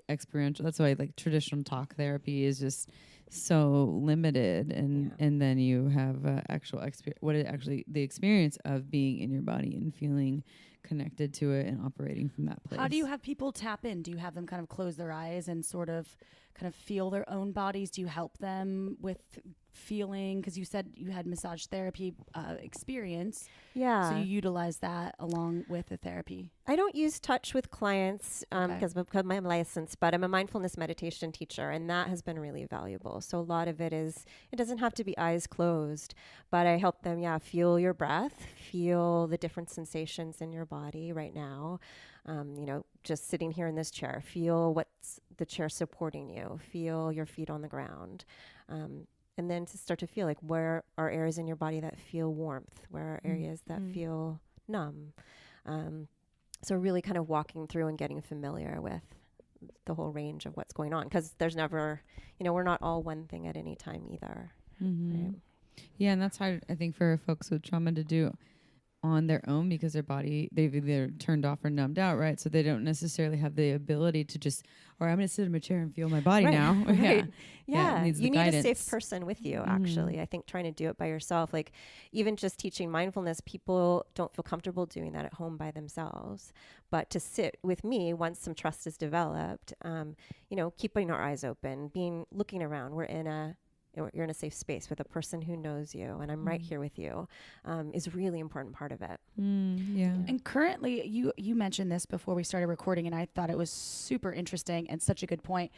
experiential. That's why traditional talk therapy is just so limited, and then you have actual the experience of being in your body and feeling connected to it and operating from that place. How do you have people tap in? Do you have them kind of close their eyes and sort of kind of feel their own bodies? Do you help them with feeling? Because you said you had massage therapy experience. Yeah. So you utilize that along with the therapy. I don't use touch with clients because I'm licensed, but I'm a mindfulness meditation teacher, and that has been really valuable. So a lot of it doesn't have to be eyes closed, but I help them, feel your breath, feel the different sensations in your body right now. Just sitting here in this chair, feel what's the chair supporting you, feel your feet on the ground. And then to start to feel like, where are areas in your body that feel warmth? Where are areas that feel numb? So really kind of walking through and getting familiar with the whole range of what's going on. Because there's never, we're not all one thing at any time either. Right? Yeah, and that's hard, I think, for folks with trauma to do on their own, because their body, they've either turned off or numbed out, right? So they don't necessarily have the ability to just, I'm going to sit in my chair and feel my body now. Right. Yeah. It needs you the need guidance. a safe person with you, actually. I think trying to do it by yourself, like even just teaching mindfulness, people don't feel comfortable doing that at home by themselves. But to sit with me, once some trust is developed, keeping our eyes open, looking around. We're in a you're in a safe space with a person who knows you, and I'm right here with you, is a really important part of it. Yeah. And currently, you mentioned this before we started recording, and I thought it was super interesting and such a good point.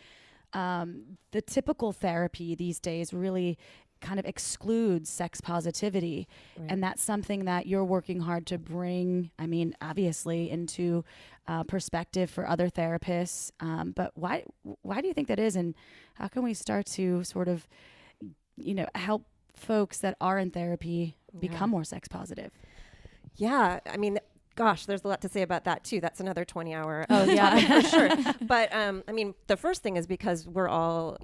The typical therapy these days really kind of excludes sex positivity. Right. And that's something that you're working hard to bring, I mean, obviously into perspective for other therapists. But why do you think that is? And how can we start to sort of, help folks that are in therapy become more sex positive? Yeah. I mean, gosh, there's a lot to say about that too. That's another 20-hour topic for sure. But I mean, the first thing is because we're all,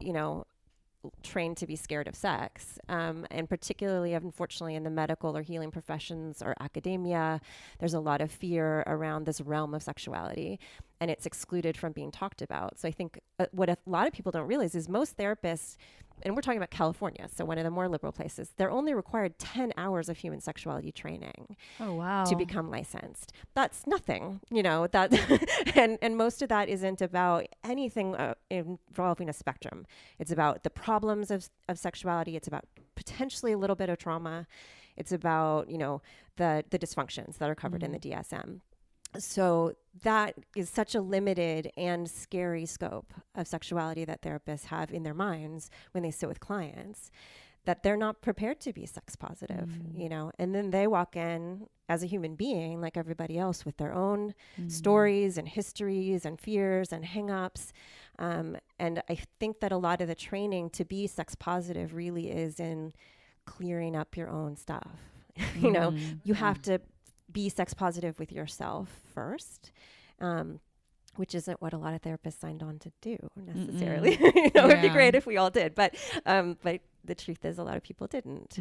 trained to be scared of sex. And particularly, unfortunately, in the medical or healing professions or academia, there's a lot of fear around this realm of sexuality, and it's excluded from being talked about. So I think what a lot of people don't realize is most therapists, and we're talking about California, so one of the more liberal places, they're only required 10 hours of human sexuality training. Oh, wow. To become licensed. That's nothing, that, and most of that isn't about anything involving a spectrum. It's about the problems of sexuality. It's about potentially a little bit of trauma. It's about, the dysfunctions that are covered in the DSM. So that is such a limited and scary scope of sexuality that therapists have in their minds when they sit with clients, that they're not prepared to be sex positive, and then they walk in as a human being like everybody else with their own stories and histories and fears and hangups. And I think that a lot of the training to be sex positive really is in clearing up your own stuff. You have to be sex positive with yourself first, which isn't what a lot of therapists signed on to do necessarily. It'd be great if we all did, but the truth is a lot of people didn't.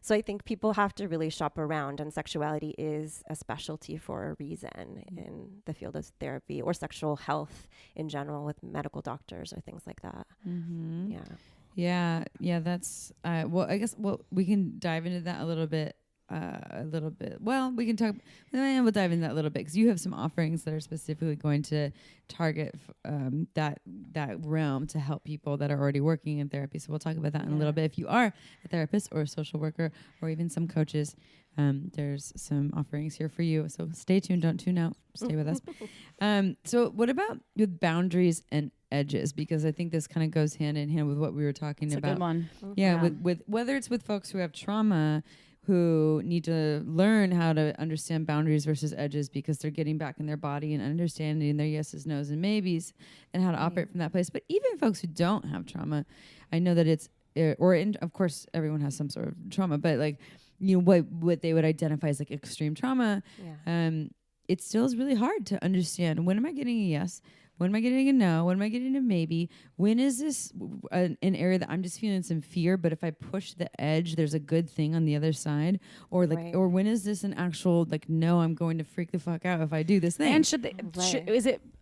So I think people have to really shop around, and sexuality is a specialty for a reason in the field of therapy or sexual health in general with medical doctors or things like that. Yeah. That's, well, I guess, we can dive into that a little bit. Well, we can talk, we'll dive into that a little bit, because you have some offerings that are specifically going to target that realm to help people that are already working in therapy. So we'll talk about that in a little bit. If you are a therapist or a social worker or even some coaches, there's some offerings here for you. So stay tuned, don't tune out, stay with us. So what about with boundaries and edges? Because I think this kind of goes hand in hand with what we were talking about. It's a good one. Yeah. With whether it's with folks who have trauma, who need to learn how to understand boundaries versus edges because they're getting back in their body and understanding their yeses, nos, and maybes and how to operate from that place. But even folks who don't have trauma, I know that it's, of course, everyone has some sort of trauma, but like, what they would identify as like extreme trauma, it still is really hard to understand. When am I getting a yes? When am I getting a no? When am I getting a maybe? When is this an area that I'm just feeling some fear, but if I push the edge, there's a good thing on the other side? Or like, or when is this an actual like, no, I'm going to freak the fuck out if I do this thing? And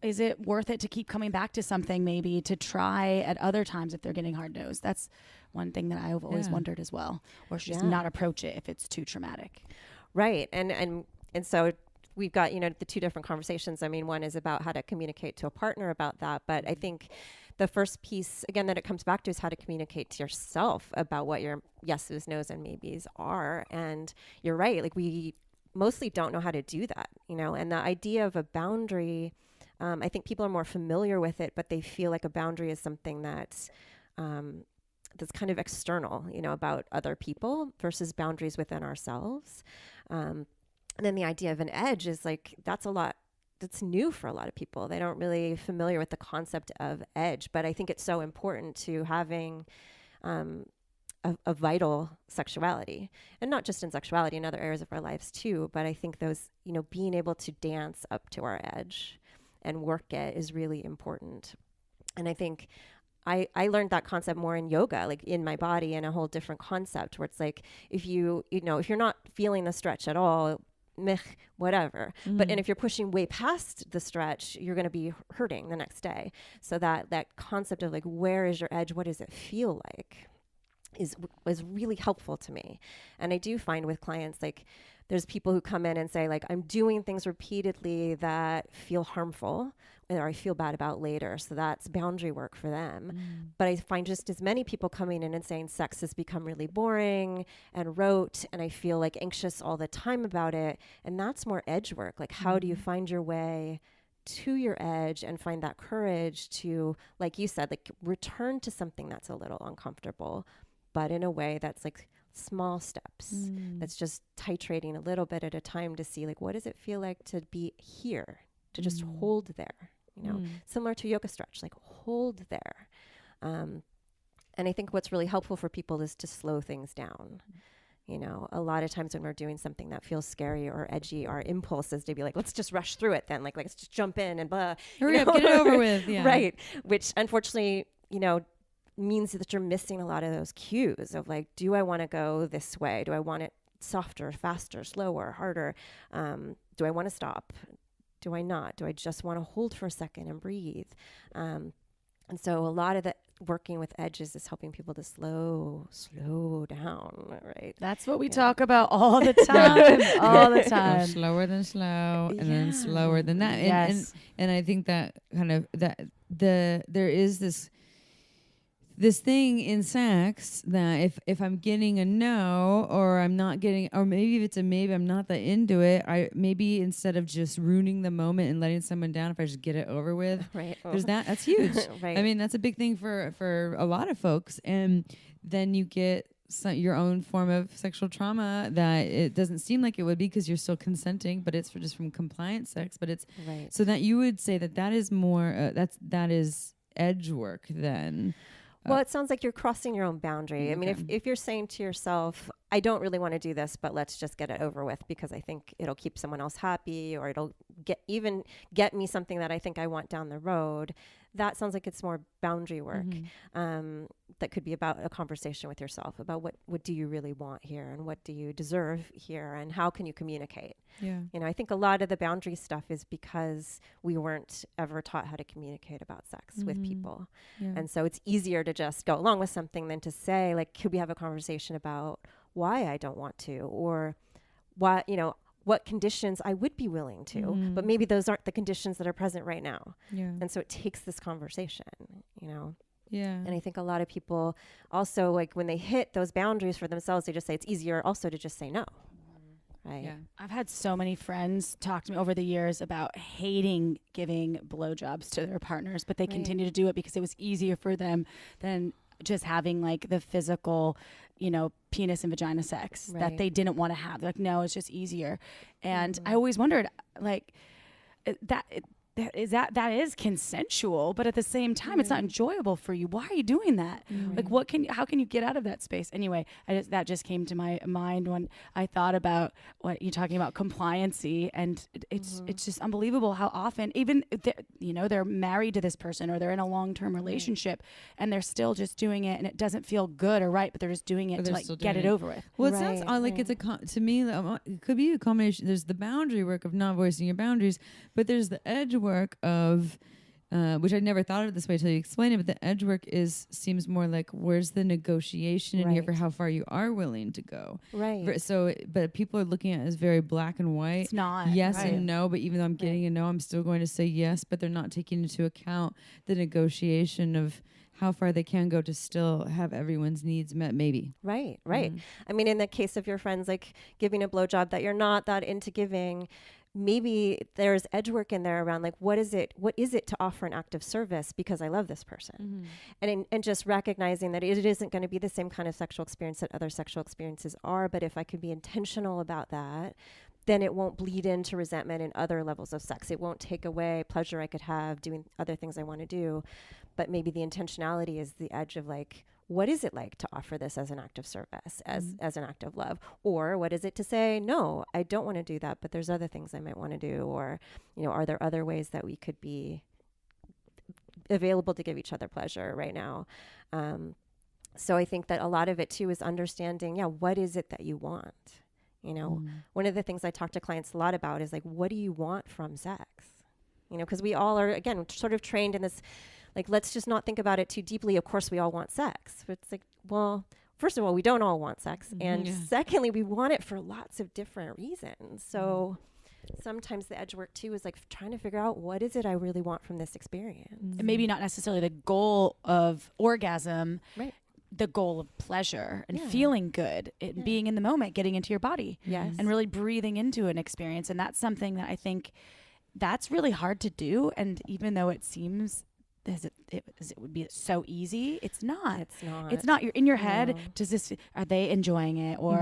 is it worth it to keep coming back to something, maybe to try at other times if they're getting hard nosed? That's one thing that I've always wondered as well. Or should just not approach it if it's too traumatic. Right. And so we've got, the two different conversations. I mean, one is about how to communicate to a partner about that. But I think the first piece, again, that it comes back to is how to communicate to yourself about what your yeses, nos, and maybes are. And you're right. Like, we mostly don't know how to do that, and the idea of a boundary, I think people are more familiar with it, but they feel like a boundary is something that's kind of external, about other people versus boundaries within ourselves. And then the idea of an edge is like, that's new for a lot of people. They don't really familiar with the concept of edge, but I think it's so important to having a vital sexuality, and not just in sexuality, in other areas of our lives too. But I think those, being able to dance up to our edge and work it is really important. And I think I learned that concept more in yoga, like in my body, and a whole different concept where it's like, if you're not feeling the stretch at all, whatever. But and if you're pushing way past the stretch, you're going to be hurting the next day. So that concept of like, where is your edge? What does it feel like? Was really helpful to me. And I do find with clients, like, There's people who come in and say, like, I'm doing things repeatedly that feel harmful or I feel bad about later. So that's boundary work for them. But I find just as many people coming in and saying sex has become really boring and rote, and I feel like anxious all the time about it. And that's more edge work. Like, how do you find your way to your edge and find that courage to, like you said, like return to something that's a little uncomfortable, but in a way that's like small steps. That's just titrating a little bit at a time to see, like, what does it feel like to be here, to just hold there, you know, similar to yoga stretch, like hold there. And I think what's really helpful for people is to slow things down. You know, a lot of times when we're doing something that feels scary or edgy, our impulse is to be like, let's just rush through it then. Like, let's just jump in and blah. Hurry up, get it over with. Yeah. Right. Which unfortunately, you know, means that you're missing a lot of those cues of like, do I want to go this way? Do I want it softer, faster, slower, harder? Do I want to stop? Do I not? Do I just want to hold for a second and breathe? And so a lot of the working with edges is helping people to slow down, right? That's what we talk about all the time, all the time. Go slower than slow, and then slower than that. And I think that kind of there is this thing in sex that if I'm getting a no, or I'm not getting, or maybe if it's a maybe, I'm not that into it. I maybe instead of just ruining the moment and letting someone down, if I just get it over with, Right. there's that's huge. Right. I mean, that's a big thing for a lot of folks, and then you get your own form of sexual trauma that it doesn't seem like it would be because you're still consenting, but it's just from compliant sex. But it's so that you would say that is more that is edge work then. Well, it sounds like you're crossing your own boundary. I mean, if you're saying to yourself, I don't really want to do this, but let's just get it over with because I think it'll keep someone else happy, or it'll get me something that I think I want down the road. That sounds like it's more boundary work. That could be about a conversation with yourself about what do you really want here, and what do you deserve here, and how can you communicate? Yeah. You know, I think a lot of the boundary stuff is because we weren't ever taught how to communicate about sex with people. Yeah. And so it's easier to just go along with something than to say, like, could we have a conversation about why I don't want to, or why, you know, what conditions I would be willing to, but maybe those aren't the conditions that are present right now. Yeah. And so it takes this conversation, you know? Yeah. And I think a lot of people also, like, when they hit those boundaries for themselves, they just say it's easier also to just say no. Right. Yeah. I've had so many friends talk to me over the years about hating giving blowjobs to their partners, but they continue to do it because it was easier for them than just having like the physical, you know, penis and vagina sex that they didn't want to have. They're like, no, it's just easier. And I always wondered, like, that is consensual, but at the same time, it's not enjoyable for you. Why are you doing that? Like, how can you get out of that space? Anyway, that just came to my mind when I thought about what you're talking about, compliancy, and it's just unbelievable how often, even they're married to this person or they're in a long-term relationship, and they're still just doing it, and it doesn't feel good or right, but they're just doing it to like get it over with. Well, it sounds like it's to me, it could be a combination. There's the boundary work of not voicing your boundaries, but there's the edge work of which I never thought of it this way until you explain it, but the edge work seems more like, where's the negotiation in here for how far you are willing to go, right? So but people are looking at it as very black and white. It's not yes and no, but even though I'm getting a no, I'm still going to say yes, but they're not taking into account the negotiation of how far they can go to still have everyone's needs met, maybe. Right. I mean, in the case of your friends, like giving a blowjob that you're not that into giving, maybe there's edge work in there around like, what is it to offer an act of service because I love this person? And just recognizing that it isn't going to be the same kind of sexual experience that other sexual experiences are, but if I could be intentional about that, then it won't bleed into resentment in other levels of sex. It won't take away pleasure I could have doing other things I want to do, but maybe the intentionality is the edge of like, what is it like to offer this as an act of service, as an act of love? Or what is it to say, no, I don't want to do that, but there's other things I might want to do? Or, you know, are there other ways that we could be available to give each other pleasure right now? So I think that a lot of it too is understanding, what is it that you want? You know, one of the things I talk to clients a lot about is like, what do you want from sex? You know, because we all are, again, sort of trained in this, like, let's just not think about it too deeply. Of course, we all want sex. But it's like, well, first of all, we don't all want sex. And Yeah. secondly, we want it for lots of different reasons. So sometimes the edge work too is like trying to figure out, what is it I really want from this experience? And maybe not necessarily the goal of orgasm, Right. the goal of pleasure and Yeah. feeling good, being in the moment, getting into your body, Yes. and really breathing into an experience. And that's something that I think that's really hard to do. And even though it seems as it would be so easy, it's not. It's not. It's not. You're in your head. No. Does this? Are they enjoying it? Or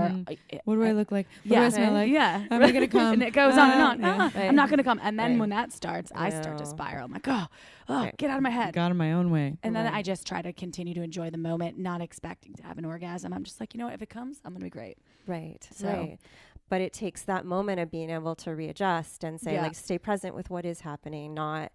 What do I look like? What Yeah. do I smell like? Yeah. Am I gonna come? And it goes on and on. Yeah. I'm not gonna come. And then Right. when that starts, I start to No. spiral. I'm like, oh, Right. get out of my head. Got in my own way. And then Right. I just try to continue to enjoy the moment, not expecting to have an orgasm. I'm just like, you know what? If it comes, I'm gonna be great. Right. So- Right. But it takes that moment of being able to readjust and say, Yeah. like, stay present with what is happening, not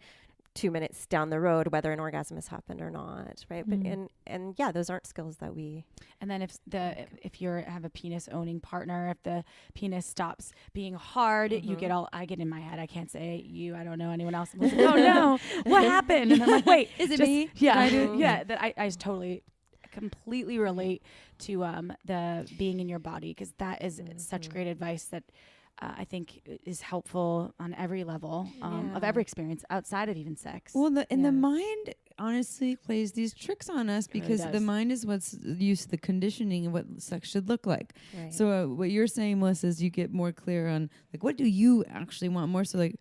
2 minutes down the road whether an orgasm has happened or not, right? But and yeah, those aren't skills that we. And then if you have a penis owning partner, if the penis stops being hard, you get I get in my head. I can't say you. I don't know anyone else. I'm like, oh no, what happened? And I'm like, wait, Is it just- me? Yeah, Did I do it? yeah. That I totally, completely relate to the being in your body, because that is such great advice that. I think is helpful on every level of every experience outside of even sex. Well, the Yeah. mind honestly plays these tricks on us really because the does. mind is what's used to the conditioning of what sex should look like. Right. So what you're saying, Melissa, is you get more clear on like what do you actually want more. So like,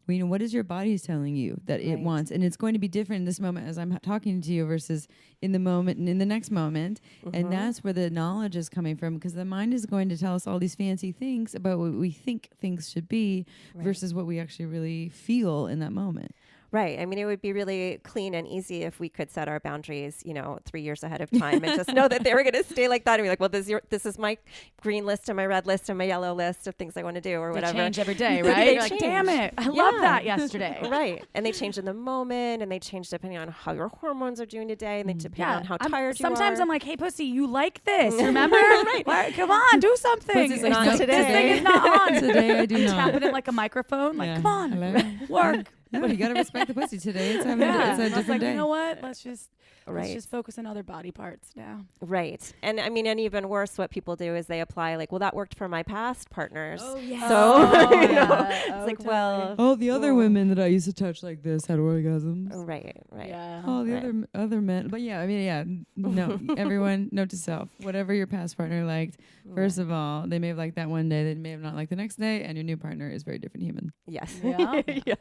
well, you know, what is your body telling you that it Right. wants, and it's going to be different in this moment as I'm talking to you versus in the moment and in the next moment, and that's where the knowledge is coming from, because the mind is going to tell us all these fancy things about what we think things should be versus what we actually really feel in that moment. Right. I mean, it would be really clean and easy if we could set our boundaries, 3 years ahead of time and just know that they were going to stay like that. And be like, well, this is my green list and my red list and my yellow list of things I want to do or They whatever. change every day, They right? You're like, change. damn it, I Yeah. love that yesterday. Right. And they change in the moment, and they change depending on how your hormones are doing today, and they depend on how tired you are. Sometimes I'm like, hey, pussy, you like this, remember? Why, come on, do something. Pussy's like, Not "Nope, today." This thing is not on. Today I do not. Tapping it like a microphone. Like, Yeah. come on, Hello? work. No, you gotta respect the pussy today. It's, Yeah. it's a And I was different like, day. you know what? Let's just Right. focus on other body parts now. Right. And I mean, and even worse, what people do is they apply like, well, that worked for my past partners. yeah. So, you know, yeah. it's Oh, like, totally. well, Oh, the other Cool. women that I used to touch like this had orgasms. right. Yeah. Oh, the Right. other men. But yeah, I mean, yeah, no, everyone, note to self. Whatever your past partner liked, first of all, they may have liked that one day, they may have not liked the next day, and your new partner is a very different human. Yes. Yeah. Yes.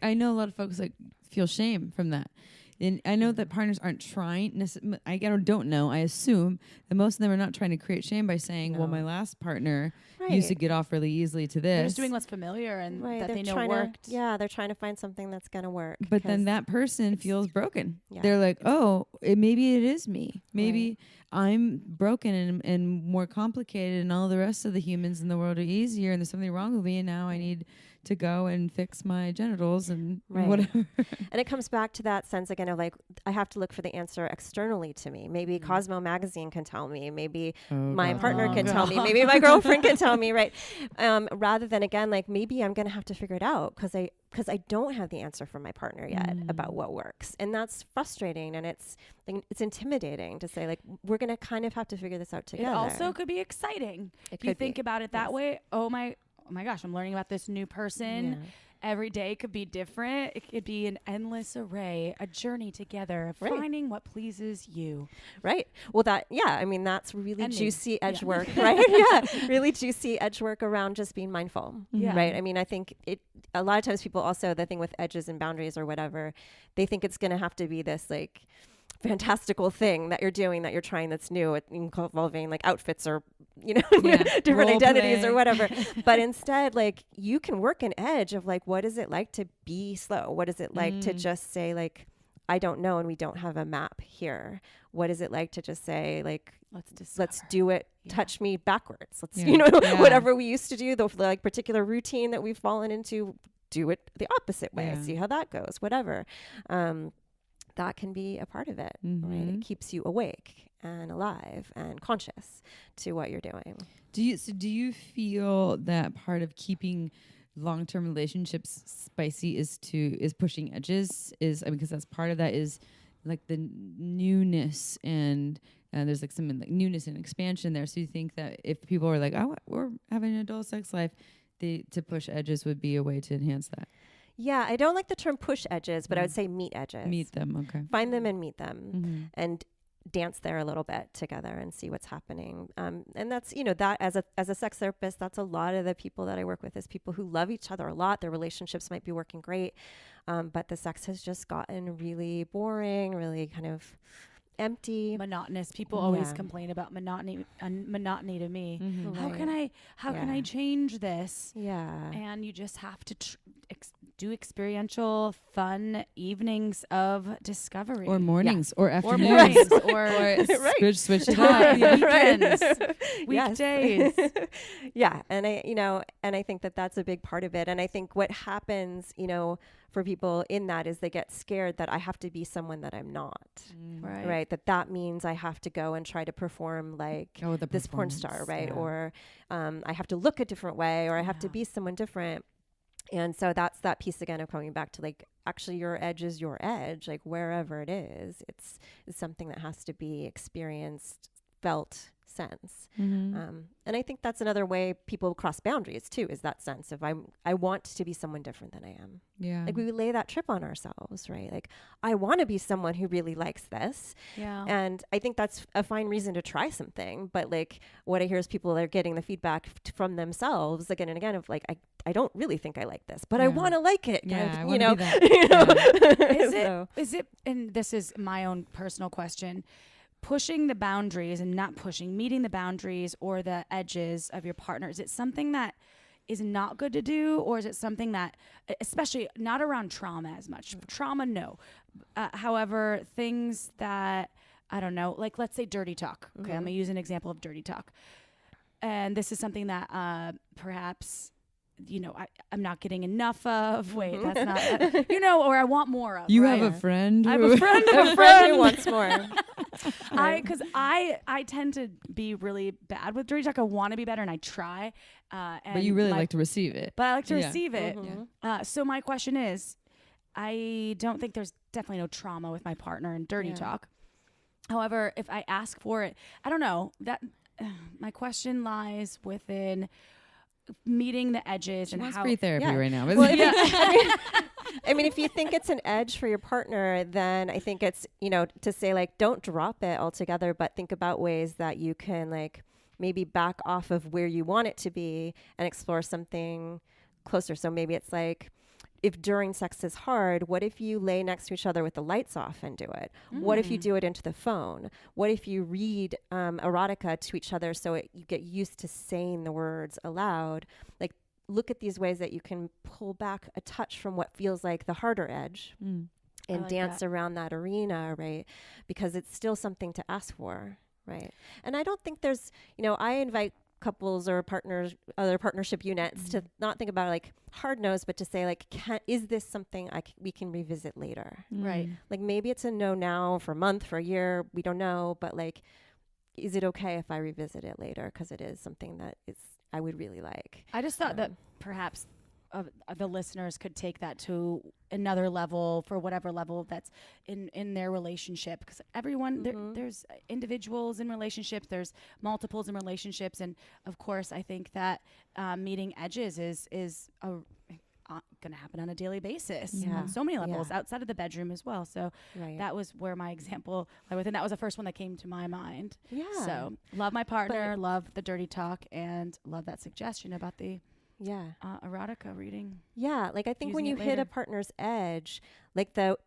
I know a lot of folks like feel shame from that. And I know that partners aren't trying. I don't know. I assume that most of them are not trying to create shame by saying, "Well, No. my last partner Right. used to get off really easily to They're this." just doing what's familiar and Right. that They're they know trying worked. they're trying to find something that's going to work. But then 'cause- that person feels broken. Yeah. They're like, oh, maybe it is me. Maybe I'm broken and more complicated, and all the rest of the humans in the world are easier, and there's something wrong with me, and now I need to go and fix my genitals and Right. whatever. And it comes back to that sense again of like, I have to look for the answer externally to me. Maybe Cosmo magazine can tell me. Maybe my partner can tell me. Maybe my girlfriend can tell me, right? Rather than again, like maybe I'm going to have to figure it out because I don't have the answer from my partner yet about what works. And that's frustrating. And it's intimidating to say like, we're going to kind of have to figure this out It together. also could be exciting. It If you could think be. about it that way, oh my gosh, I'm learning about this new person. Yeah. Every day could be different. It could be an endless array, a journey together of Right. finding what pleases you. Right. Well, I mean, that's really And me. juicy edge Yeah. work, right? Yeah. Really juicy edge work around just being mindful. Yeah. Right. I mean, I think a lot of times people also, the thing with edges and boundaries or whatever, they think it's going to have to be this like fantastical thing that you're doing, that you're trying that's new, involving like outfits or, different Role identities play. or whatever. But instead, like you can work an edge of like, what is it like to be slow? What is it like to just say like, I don't know, and we don't have a map here. What is it like to just say like, let's do it. Yeah. Touch me backwards. Let's, Yeah. whatever we used to do, the like particular routine that we've fallen into, do it the opposite way. Yeah. See how that goes. Whatever. That can be a part of it, right? It keeps you awake and alive and conscious to what you're doing. Do you feel that part of keeping long-term relationships spicy is pushing edges? Because that's part of that is like the newness and there's like some like newness and expansion there. So you think that if people are like, oh, we're having an adult sex life, to push edges would be a way to enhance that. Yeah, I don't like the term push edges, but I would say meet edges. Meet them, okay. Find them and meet them, and dance there a little bit together and see what's happening. And that's, that as a sex therapist, that's a lot of the people that I work with is people who love each other a lot. Their relationships might be working great, but the sex has just gotten really boring, really kind of empty, monotonous. People always complain about monotony to me. How can I change this? Yeah. And you just have to do experiential fun evenings of discovery, or mornings, or afternoons, or switch it up. Weekends, weekdays. Yeah, and I think that that's a big part of it. And I think what happens, for people in that is they get scared that I have to be someone that I'm not. Right. That means I have to go and try to perform like this porn star, right? Yeah. Or I have to look a different way, or I have to be someone different. And so that's that piece again of coming back to like, actually your edge is your edge, like wherever it is, it's something that has to be experienced, felt, sense. And I think that's another way people cross boundaries too, is that sense of I want to be someone different than I am. Yeah. Like we lay that trip on ourselves, right? Like I want to be someone who really likes this. Yeah. And I think that's a fine reason to try something. But like what I hear is people are getting the feedback from themselves again and again of like, I don't really think I like this, but I want to like it. Yeah, you know. Is it, and this is my own personal question, pushing the boundaries and not pushing, meeting the boundaries or the edges of your partner, is it something that is not good to do, or is it something that, especially not around trauma as much? Trauma, no. However, things that, I don't know, like let's say dirty talk. Okay, I'm going to use an example of dirty talk. And this is something that perhaps, I'm not getting enough of. Wait, that's not, or I want more of. You have a friend. I have a friend of a friend who wants more. Because I tend to be really bad with dirty talk. I want to be better and I try. But you really like to receive it. But I like to receive it. Yeah. So my question is, I don't think there's definitely no trauma with my partner in dirty talk. However, if I ask for it, I don't know. That my question lies within meeting the edges and how free therapy right now. Well, I mean, if you think it's an edge for your partner, then I think it's, to say like, don't drop it altogether, but think about ways that you can like maybe back off of where you want it to be and explore something closer. So maybe it's like, if during sex is hard, what if you lay next to each other with the lights off and do it? What if you do it into the phone? What if you read erotica to each other so you get used to saying the words aloud? Like, look at these ways that you can pull back a touch from what feels like the harder edge and like dance around that arena, right? Because it's still something to ask for, right? And I don't think there's, I invite couples or partners, other partnership units to not think about like hard nose, but to say like, is this something we can revisit later? Right. Like maybe it's a no now for a month, for a year, we don't know, but like, is it okay if I revisit it later? Because it is something that I would really like. I just thought that perhaps the listeners could take that to another level, for whatever level that's in their relationship, because everyone there's individuals in relationships, there's multiples in relationships, and of course I think that meeting edges is going to happen on a daily basis on so many levels outside of the bedroom as well. So that was where my example led with, and that was the first one that came to my mind. So love my partner, love the dirty talk, and love that suggestion about the erotica reading. Like I think when you hit a partner's edge, like that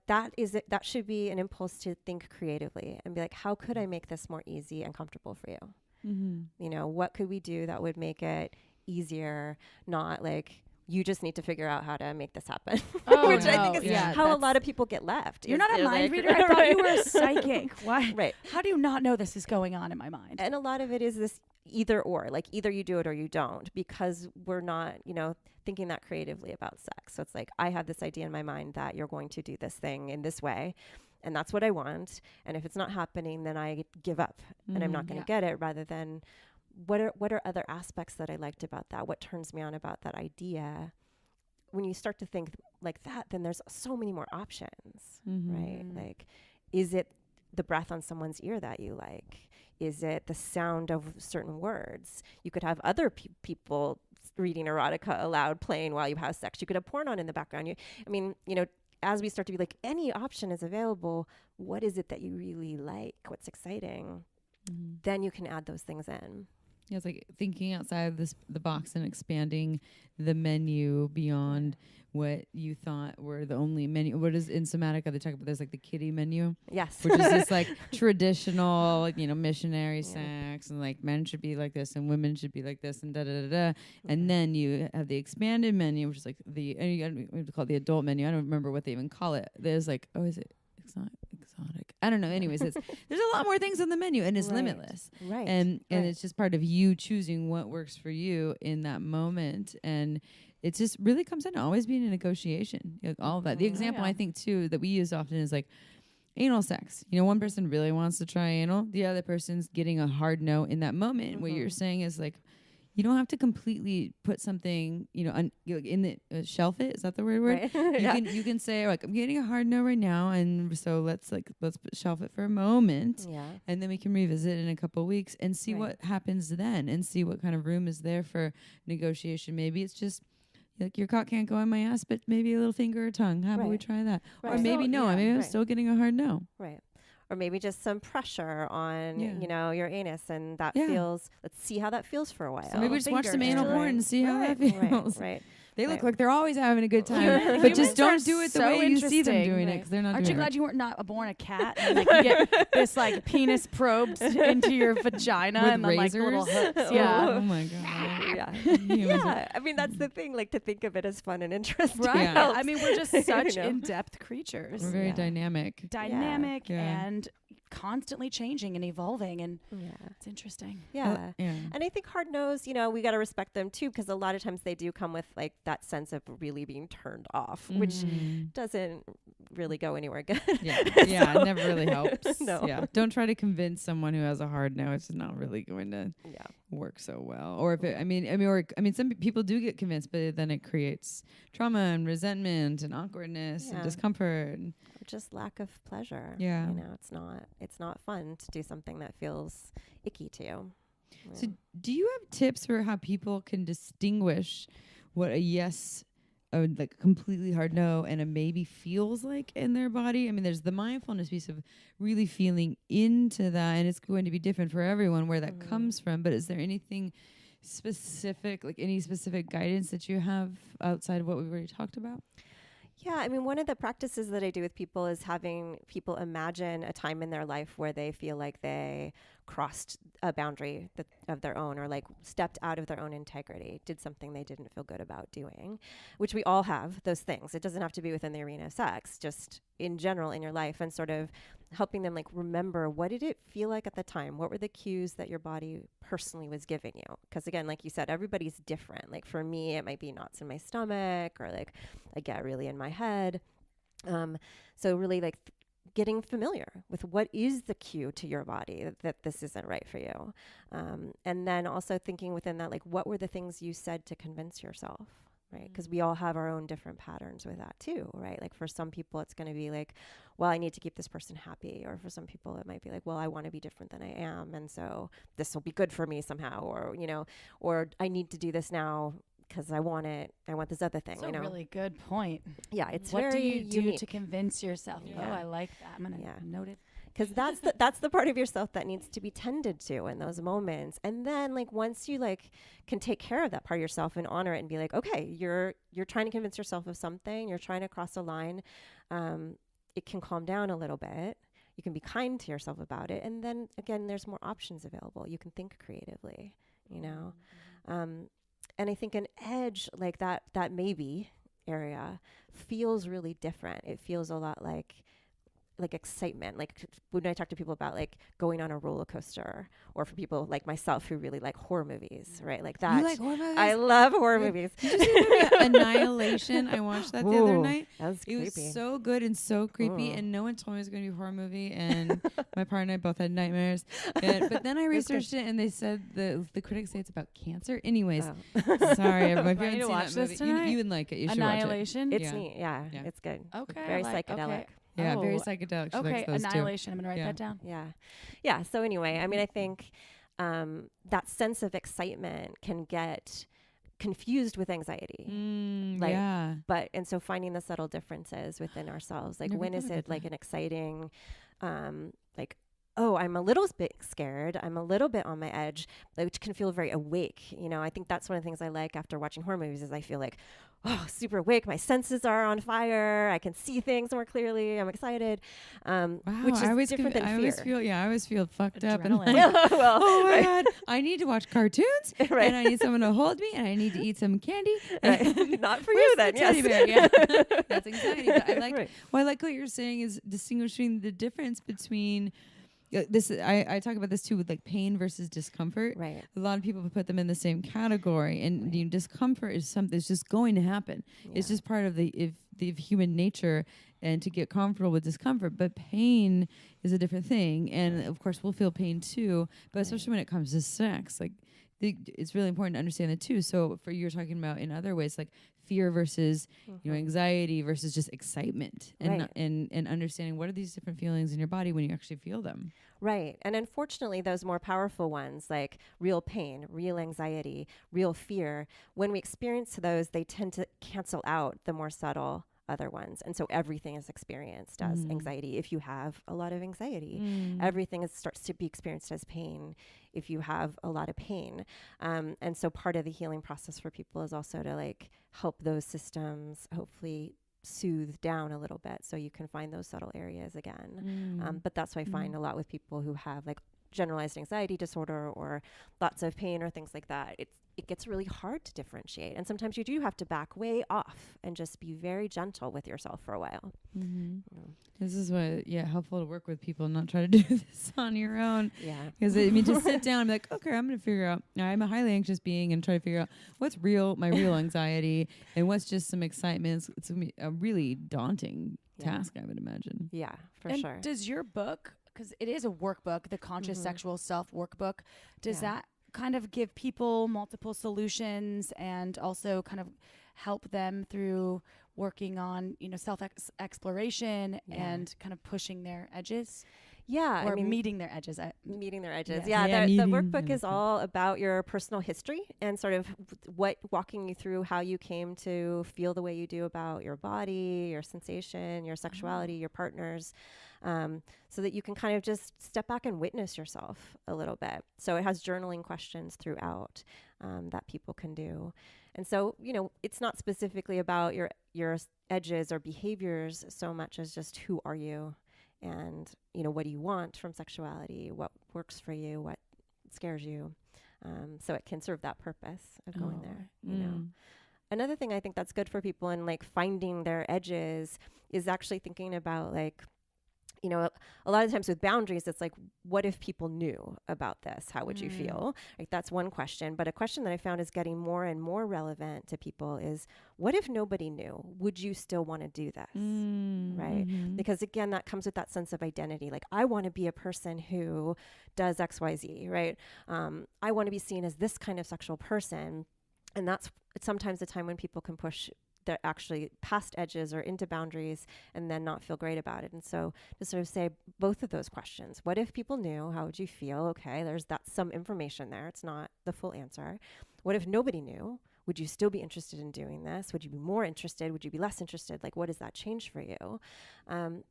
should be an impulse to think creatively and be like, how could I make this more easy and comfortable for you? What could we do that would make it easier? Not like, you just need to figure out how to make this happen. Which I think is how a lot of people get left. You're not a mind reader? I thought you were a psychic. Why? Right. How do you not know this is going on in my mind? And a lot of it is this either or, like either you do it or you don't, because we're not, thinking that creatively about sex. So it's like, I have this idea in my mind that you're going to do this thing in this way, and that's what I want. And if it's not happening, then I give up and I'm not going to get it, rather than what are other aspects that I liked about that? What turns me on about that idea? When you start to think like that, then there's so many more options, right? Like, Is it the breath on someone's ear that you like? Is it the sound of certain words? You could have other people reading erotica aloud playing while you have sex. You could have porn on in the background. As we start to be like, any option is available. What is it that you really like? What's exciting? Then you can add those things in. Yeah, it's like thinking outside of the box and expanding the menu beyond what you thought were the only menu. What is in Somatica? They talk about there's like the kiddie menu. Yes. Which is this like traditional, missionary sex, and like men should be like this and women should be like this and da da da da. And then you have the expanded menu, which is like we have to call it the adult menu. I don't remember what they even call it. There's like, is it exotic? I don't know. Anyways, there's a lot more things on the menu, and it's limitless. Right. And it's just part of you choosing what works for you in that moment. And it just really comes down to always being a negotiation. All of that. The example I think too that we use often is like anal sex. One person really wants to try anal. The other person's getting a hard no in that moment. What you're saying is like, you don't have to completely put something, in the shelf it. Is that the word? Right. You can say like, I'm getting a hard no right now, and so let's shelf it for a moment, and then we can revisit in a couple of weeks and see what happens then, and see what kind of room is there for negotiation. Maybe it's just like your cock can't go in my ass, but maybe a little finger or tongue. How about we try that? Or maybe maybe I'm still getting a hard no. Right. Or maybe just some pressure on, your anus, and that feels, let's see how that feels for a while. So maybe just watch some anal porn and see how that feels. Right. They look like they're always having a good time, but just don't do it the way you see them doing it, because they're not. Aren't you doing glad you weren't not born a cat? And like you get this like penis probes into your vagina with and then like little hooks. Yeah. Oh my god. Yeah. I mean, that's the thing. Like to think of it as fun and interesting. Right. Yeah. I mean, we're just such in-depth creatures. We're very dynamic. And constantly changing and evolving, and it's interesting. And I think hard no's, we got to respect them too, because a lot of times they do come with like that sense of really being turned off, which doesn't really go anywhere good. It never really helps. No. Yeah, don't try to convince someone who has a hard no. It's not really going to work so well. Or if it, some people do get convinced, but then it creates trauma and resentment and awkwardness and discomfort. And just lack of pleasure. Yeah. It's not fun to do something that feels icky to you. So do you have tips for how people can distinguish what a yes, a like completely hard no, and a maybe feels like in their body? I mean, there's the mindfulness piece of really feeling into that, and it's going to be different for everyone where that comes from. But is there anything specific, like any specific guidance that you have outside of what we've already talked about? Yeah, I mean, one of the practices that I do with people is having people imagine a time in their life where they feel like they crossed a boundary of their own, or like stepped out of their own integrity, did something they didn't feel good about doing, which we all have those things. It doesn't have to be within the arena of sex, just in general in your life, and sort of helping them like remember, what did it feel like at the time? What were the cues that your body personally was giving you? Because again, like you said, everybody's different. Like for me, it might be knots in my stomach, or like I get really in my head. So really like getting familiar with what is the cue to your body that this isn't right for you. And then also thinking within that, like, what were the things you said to convince yourself, right? Because we all have our own different patterns with that too, right? Like for some people, it's going to be like, well, I need to keep this person happy. Or for some people, it might be like, well, I want to be different than I am, and so this will be good for me somehow. Or, or I need to do this now because I want it. I want this other thing. That's a really good point. Yeah, it's what very do you do unique to convince yourself? Yeah. Oh, I like that. I'm gonna note it. Because that's the part of yourself that needs to be tended to in those moments. And then like once you like can take care of that part of yourself and honor it and be like, okay, you're trying to convince yourself of something, you're trying to cross a line, it can calm down a little bit. You can be kind to yourself about it. And then again, there's more options available. You can think creatively, and I think an edge like that maybe area feels really different. It feels a lot like excitement. Like when I talk to people about like going on a roller coaster, or for people like myself who really like horror movies, right? Like that. You like horror movies? I love horror movies. Did you see the movie Annihilation? I watched that the other night. That was creepy. It was so good and so creepy, and no one told me it was going to be a horror movie, and my partner and I both had nightmares. But then I researched it, and they said the critics say it's about cancer. Anyways, sorry everyone. If you haven't seen that movie, you would like it. You should watch it. Annihilation. It's neat. Yeah, it's good. Okay. Very psychedelic. Okay. Yeah, very Oh, psychedelic. She okay, likes those too. Annihilation. I'm gonna write Yeah. that down. Yeah. So anyway, I mean, I think that sense of excitement can get confused with anxiety. Yeah. And so finding the subtle differences within ourselves, like Never when thought is about it like that. an exciting, like, oh, I'm a little bit scared, I'm a little bit on my edge, which can feel very awake. You know, I think that's one of the things I like after watching horror movies is I feel like, oh, super awake. My senses are on fire. I can see things more clearly. I'm excited. Wow, Which is I always different than I fear. always feel fucked up and Adrenaline. like, Well, oh my right. God, I need to watch cartoons Right. and I need someone to hold me and I need to eat some candy. Right. Not for Where's you then. the teddy Yes. bear? Yeah. That's anxiety. But I like Right. what you're saying is distinguishing the difference between this. I talk about this too with like pain versus discomfort. Right. A lot of people put them in the same category, and Right. discomfort is something that's just going to happen. It's Yeah. just part of the human nature, and to get comfortable with discomfort. But pain is a different thing, and of course we'll feel pain too. But especially when it comes to sex, like it's really important to understand that too. So for you're talking about in other ways, like fear versus anxiety versus just excitement, and Right. and understanding what are these different feelings in your body when you actually feel them. Right. And unfortunately, those more powerful ones, like real pain, real anxiety, real fear, when we experience those, they tend to cancel out the more subtle other ones. And so everything is experienced as anxiety if you have a lot of anxiety. Everything starts to be experienced as pain if you have a lot of pain. And so part of the healing process for people is also to like help those systems hopefully soothe down a little bit so you can find those subtle areas again. But that's what I find a lot with people who have like generalized anxiety disorder or lots of pain or things like that. It gets really hard to differentiate. And sometimes you do have to back way off and just be very gentle with yourself for a while. This is why, helpful to work with people, not try to do this on your own. Yeah. Because I mean, just sit down and be like, okay, I'm going to figure out. I'm a highly anxious being, and try to figure out what's my real anxiety, and what's just some excitement. It's going to be a really daunting task, I would imagine. Yeah, for And sure. does your book, because it is a workbook, the Conscious Sexual Self Workbook, does Yeah. that kind of give people multiple solutions and also kind of help them through working on, self exploration and kind of pushing their edges? Yeah. Or meeting their edges. Meeting their edges. Yeah. Yeah, the meeting. workbook is all about your personal history and sort of walking you through how you came to feel the way you do about your body, your sensation, your sexuality, your partners, so that you can kind of just step back and witness yourself a little bit. So it has journaling questions throughout that people can do. And so, it's not specifically about your edges or behaviors so much as just who are you? And, what do you want from sexuality? What works for you? What scares you? So it can serve that purpose of going there, Another thing I think that's good for people in like finding their edges is actually thinking about like, a lot of times with boundaries, it's like, what if people knew about this? How would you feel? Like that's one question. But a question that I found is getting more and more relevant to people is, what if nobody knew? Would you still want to do this? Right? Because again, that comes with that sense of identity. Like, I want to be a person who does X, Y, Z, right? I want to be seen as this kind of sexual person. And that's sometimes the time when people can push they're actually past edges or into boundaries and then not feel great about it. And so to sort of say both of those questions, what if people knew? How would you feel? Okay, that's some information there. It's not the full answer. What if nobody knew? Would you still be interested in doing this? Would you be more interested? Would you be less interested? Like, what does that change for you? And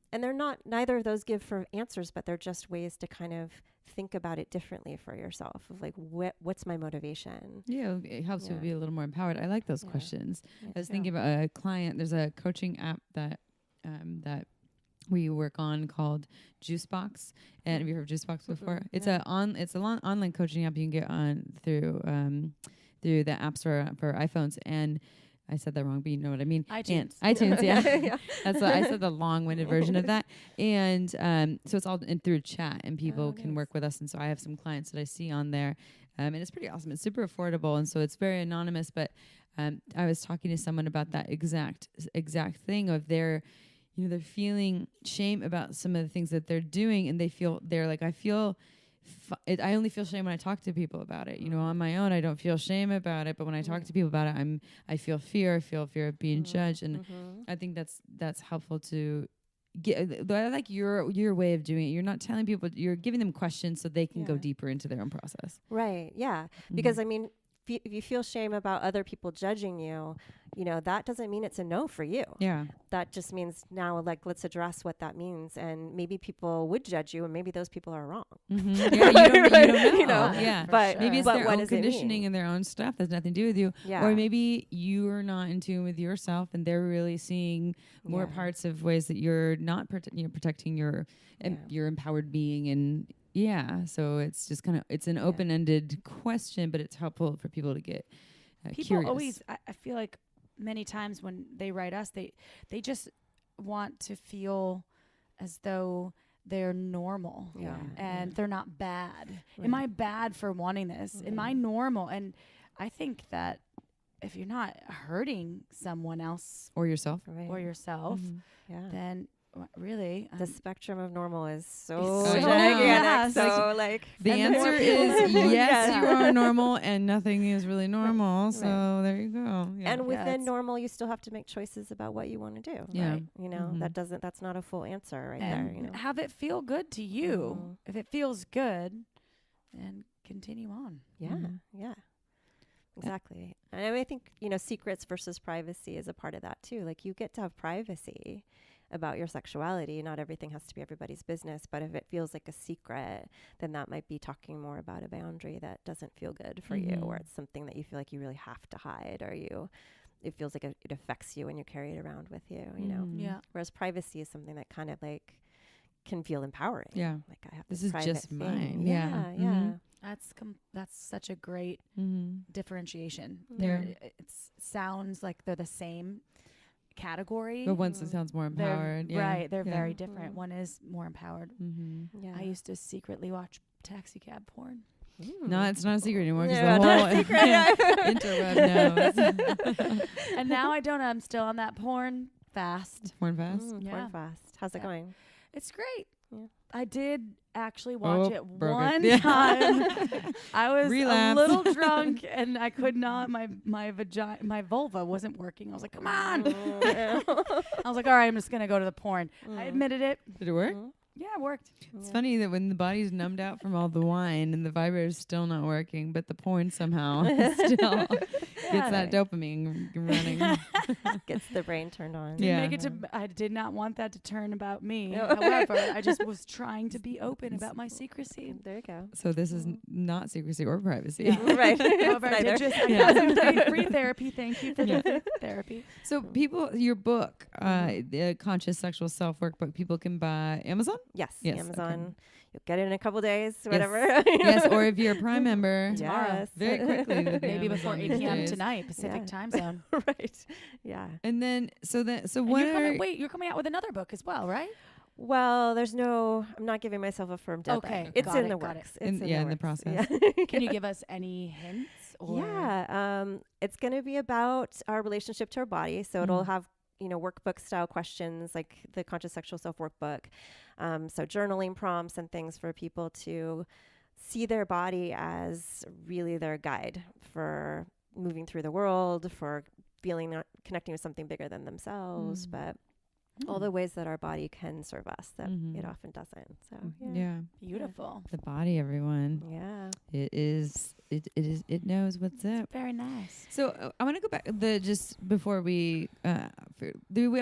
neither of those give for answers, but they're just ways to kind of think about it differently for yourself of like, what's my motivation? Yeah, it helps you be a little more empowered. I like those questions. I was thinking about a client. There's a coaching app that we work on called Juicebox. And have you heard of Juicebox before? It's it's an online coaching app you can get on through the App Store for iPhones. And I said that wrong, but you know what I mean. iTunes. iTunes, yeah. That's what I said, the long-winded version of that. And so it's all through chat, and people can work with us. And so I have some clients that I see on there, and it's pretty awesome. It's super affordable, and so it's very anonymous. But I was talking to someone about that exact thing of they're feeling shame about some of the things that they're doing, and they're like, I only feel shame when I talk to people about it. On my own, I don't feel shame about it, but when I talk to people about it, I feel fear. I feel fear of being judged, and I think that's helpful to I like your way of doing it. You're not telling people, you're giving them questions so they can go Yeah. deeper into their own process. Right. Yeah. Because I mean, if you feel shame about other people judging you, you know, that doesn't mean it's a no for you. Yeah. That just means now, like, let's address what that means. And maybe people would judge you, and maybe those people are wrong. Mm-hmm. Yeah, you don't know. You know, Yeah. but Maybe it's but their what own does it conditioning mean? and their own stuff that's nothing to do with you. Yeah. Or maybe you're not in tune with yourself and they're really seeing more Yeah. parts of ways that you're not protecting your your empowered being. And so it's just kind of, it's an open-ended question, but it's helpful for people to get People curious. always, I feel like many times when they write us, they just want to feel as though they're normal and they're not bad. Right. Am I bad for wanting this? Am I normal? And I think that if you're not hurting someone else Or yourself. Right. or yourself, Yeah. then really, The spectrum of normal is so so gigantic. yes. So like The And the more answer people- is yes, Yeah. you are normal, and nothing is really normal. So Right. there you go. Yeah. And within it's- normal, you still have to make choices about what you want to do. Yeah. Right? You know, Mhm. that's not a full answer right and there. You know, have it feel good to you. Mhm. If it feels good, then continue on. yeah, Mhm. yeah, exactly. And I mean, I think, you know, secrets versus privacy is a part of that too. Like, you get to have privacy about your sexuality. Not everything has to be everybody's business, but if it feels like a secret, then that might be talking more about a boundary that doesn't feel good for you, or Mhm. it's something that you feel like you really have to hide, or it feels like it affects you and you carry it around with you, you know. Mhm. Yeah. Whereas privacy is something that kind of like can feel empowering. Yeah. Like, I have This this is private just thing. mine. Yeah, Yeah. yeah. That's such a great Mm-hmm. differentiation. Yeah. It sounds like they're the same category. But once it sounds more They're- empowered. Yeah. Right, they're Yeah. very different. Mhm. one is more empowered. Mm-hmm. Yeah. I used to secretly watch taxi cab porn. No, it's not a secret anymore because No, the not whole a secret. interweb knows. And now I don't. I'm still on that porn fast. Porn fast. Porn Yeah. fast. How's it Yeah. going? It's great. Yeah. I did actually watch Oh, it broke it. one Yeah. time. I was Relapse. a little drunk and I could not. My vulva wasn't working. I was like, come on. I was like, all right, I'm just gonna go to the porn. I admitted it. Did it work? Yeah, it worked. It's funny that when the body's numbed out from all the wine and the vibrator's still not working, but the porn somehow still gets that dopamine running. Gets the brain turned on. Didn't Yeah. make it to. I did not want that to turn about me. No. However, I just was trying to be open about my secrecy. There you go. So this is not secrecy or privacy. Yeah. Right. However, I Neither. did just I Yeah. got some free therapy. Thank you for the therapy. So people, your book, the Conscious Sexual Self Workbook, people can buy Amazon? Yes. Yes, Amazon. okay. You'll get it in a couple days, whatever. Yes, or if you're a Prime member, Tomorrow. Yes. very quickly. with Maybe before Amazon 8 these p.m. days. tonight, Pacific Yeah. time zone. Right. Yeah. And then, so And what you're are... coming, you're coming out with another book as well, right? Well, I'm not giving myself a firm deadline. Okay, It's got in it, the got works. it. It's In the works. process. Yeah. Can you give us any hints? Or Yeah. It's going to be about our relationship to our body. So it'll have, you know, workbook style questions like the Conscious Sexual Self Workbook. So journaling prompts and things for people to see their body as really their guide for moving through the world, for feeling connecting with something bigger than themselves, but all the ways that our body can serve us that it often doesn't. So Yeah. Beautiful. The body, everyone. Yeah. It knows what's up. Very nice. So I want to go back just before we I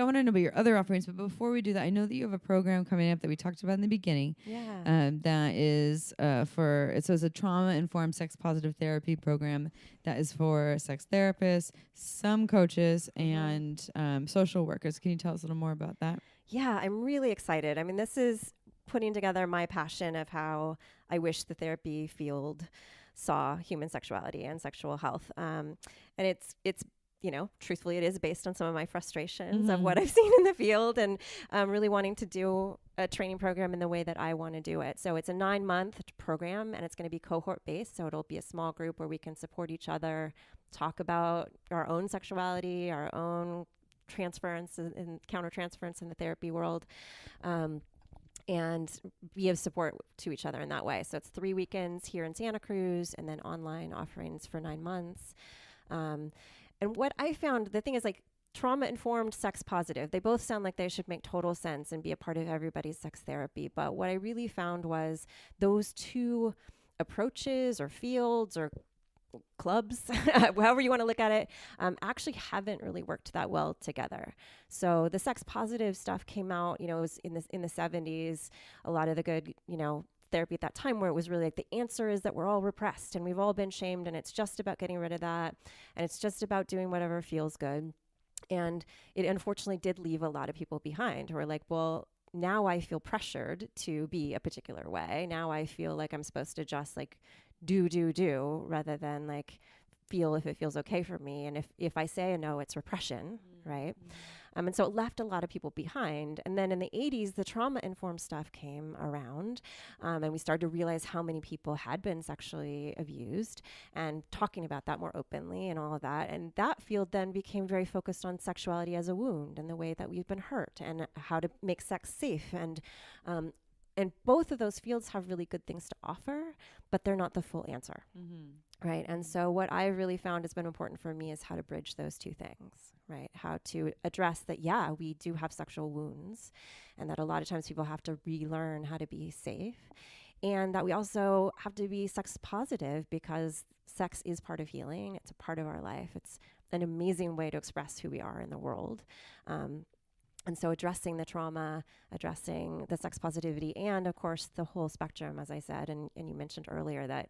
want to know about your other offerings, but before we do that, I know that you have a program coming up that we talked about in the beginning. Yeah. That is it's a trauma-informed sex positive therapy program that is for sex therapists, some coaches, and social workers. Can you tell us a little more about that? Yeah, I'm really excited. I mean, this is putting together my passion of how I wish the therapy field saw human sexuality and sexual health. And it's you know, truthfully, it is based on some of my frustrations of what I've seen in the field, and really wanting to do a training program in the way that I want to do it. So it's a 9-month program, and it's going to be cohort based. So it'll be a small group where we can support each other, talk about our own sexuality, our own transference and countertransference in the therapy world, and be of support to each other in that way. So it's 3 weekends here in Santa Cruz, and then online offerings for 9 months. And what I found, the thing is, like, trauma-informed, sex-positive. They both sound like they should make total sense and be a part of everybody's sex therapy. But what I really found was those two approaches or fields or clubs, however you want to look at it, actually haven't really worked that well together. So the sex-positive stuff came out, it was in the 70s, a lot of the good, therapy at that time, where it was really like the answer is that we're all repressed and we've all been shamed, and it's just about getting rid of that, and it's just about doing whatever feels good. And it unfortunately did leave a lot of people behind who are like, well, now I feel pressured to be a particular way. Now I feel like I'm supposed to just like do rather than like feel if it feels okay for me. And if I say a no, it's repression, right? And so it left a lot of people behind. And then in the 80s, the trauma-informed stuff came around, and we started to realize how many people had been sexually abused and talking about that more openly and all of that. And that field then became very focused on sexuality as a wound and the way that we've been hurt and how to make sex safe. And both of those fields have really good things to offer, but they're not the full answer. Right. And so what I really found has been important for me is how to bridge those two things, right? How to address that, yeah, we do have sexual wounds, and that a lot of times people have to relearn how to be safe, and that we also have to be sex positive because sex is part of healing. It's a part of our life. It's an amazing way to express who we are in the world. And so addressing the trauma, addressing the sex positivity, and of course the whole spectrum, as I said, and you mentioned earlier that,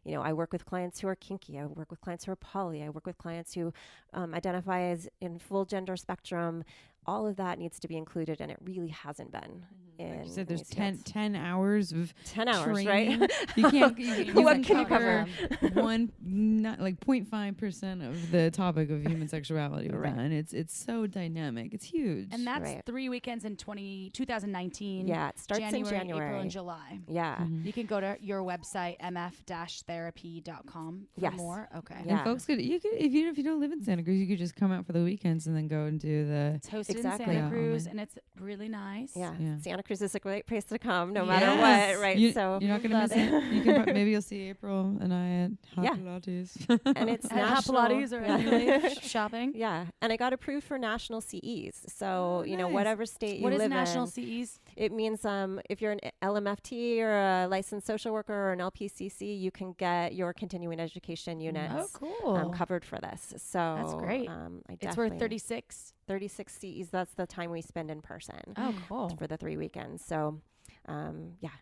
I work with clients who are kinky, I work with clients who are poly, I work with clients who identify as in full gender spectrum. All of that needs to be included, and it really hasn't been. Like you said, there's 10 hours of 10 hours, training. right? You can't What can you cover? 0.5% of the topic of human sexuality with Right. that. And it's so dynamic. It's huge. And that's Right. 3 weekends in 2019. Yeah, it starts in January. April, and July. Yeah. You can go to your website, mf-therapy.com for Yes. more. Okay. Yeah. And folks could, if you don't live in Santa Cruz, you could just come out for the weekends and then go and do the. It's hosted Exactly. in Santa Yeah. Cruz, and it's really nice. Yeah. Yeah. Santa Cruz is a great place to come no matter Yes. what, right? You're So not going to miss Love it. You can maybe you'll see April and I at Hot Yeah. Pilates. and it's At national. Pilates or anyway, shopping. Yeah, and I got approved for national CEs. So, nice. whatever state What you is live national in, CEs? it means if you're an LMFT or a licensed social worker or an LPCC, you can get your continuing education units Oh, cool. covered for this. So That's great. It's worth 36. 36 CEs. That's the time we spend in person Oh, cool. for the 3 weekends. So,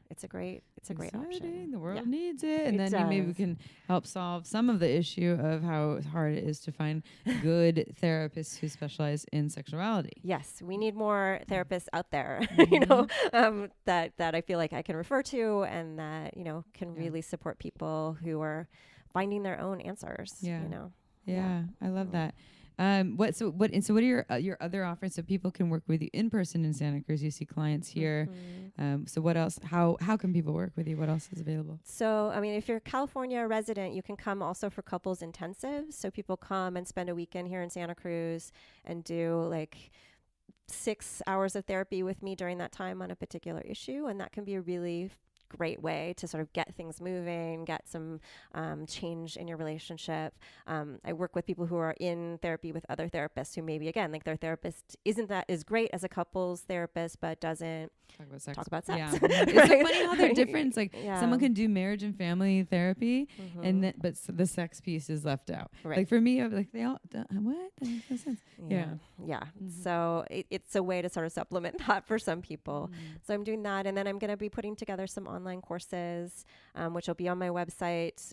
it's a great Exciting. option. The world Yeah. needs it. And It then maybe we does. can help solve some of the issue of how hard it is to find good therapists who specialize in sexuality. Yes, we need more therapists out there, Mhm. that I feel like I can refer to and that, can Yeah. really support people who are finding their own answers, Yeah. Yeah. Yeah, I love Mm. that. What are your other offers so people can work with you in person in Santa Cruz? You see clients here. Mhm. So what else? How can people work with you? What else is available? So, if you're a California resident, you can come also for couples intensives. So people come and spend a weekend here in Santa Cruz and do like 6 hours of therapy with me during that time on a particular issue. And that can be a really great way to sort of get things moving, get some change in your relationship. I work with people who are in therapy with other therapists who maybe, again, like their therapist isn't that as great as a couples therapist, but doesn't Talk about sex. Yeah. It's so funny how they're different. It's like Yeah. someone can do marriage and family therapy, Mhm. and then the sex piece is left out. Right. Like for me, I'm like, they all what? That makes no sense. Yeah. Mhm. So it's a way to sort of supplement that for some people. So I'm doing that. And then I'm going to be putting together some online courses, which will be on my website,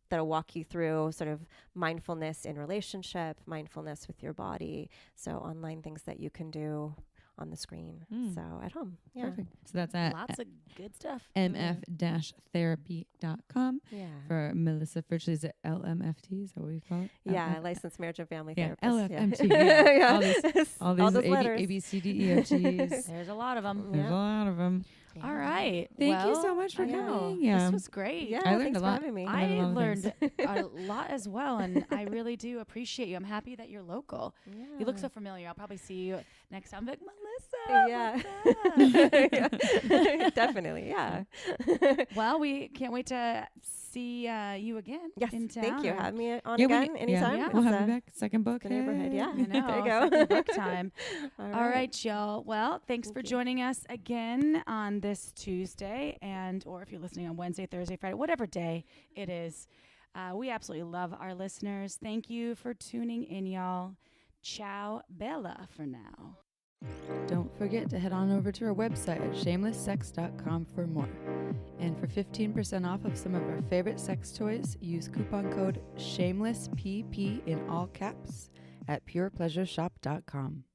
that'll walk you through sort of mindfulness in relationship, mindfulness with your body. So online things that you can do on the screen. Mm. So at home. Yeah. Perfect. So that's at Lots of good stuff. mf-therapy.com. Yeah. For Melissa Fritchle. Is it LMFT? Is that what we call it? Yeah. Licensed marriage and family Yeah, therapist. LFMT. Yeah. Yeah. All All these those letters. A, B, C, D, E, F, G's. There's a lot of them. There's a lot of them. Yeah. All right. Thank you Well, so much for I know. coming. Yeah. This was great. Yeah. I learned thanks a for lot. having me. I learned a I lot of learned a lot as well, and I really do appreciate you. I'm happy that you're local. You look so familiar. I'll probably see you next time, like, Melissa. Yeah. Definitely. Yeah. Well, we can't wait to see you again. Yes. In town. Thank you. Have me on Yeah, again anytime. Yeah. We'll It's, have you back. Second book. the neighborhood. Yeah. I know. There you go. Second book time. All All right, y'all. Well, thanks for Thank you. joining us again on this Tuesday, or if you're listening on Wednesday, Thursday, Friday, whatever day it is. We absolutely love our listeners. Thank you for tuning in, y'all. Ciao, Bella, for now. Don't forget to head on over to our website at shamelesssex.com for more. And for 15% off of some of our favorite sex toys, use coupon code SHAMELESSPP in all caps at purepleasureshop.com.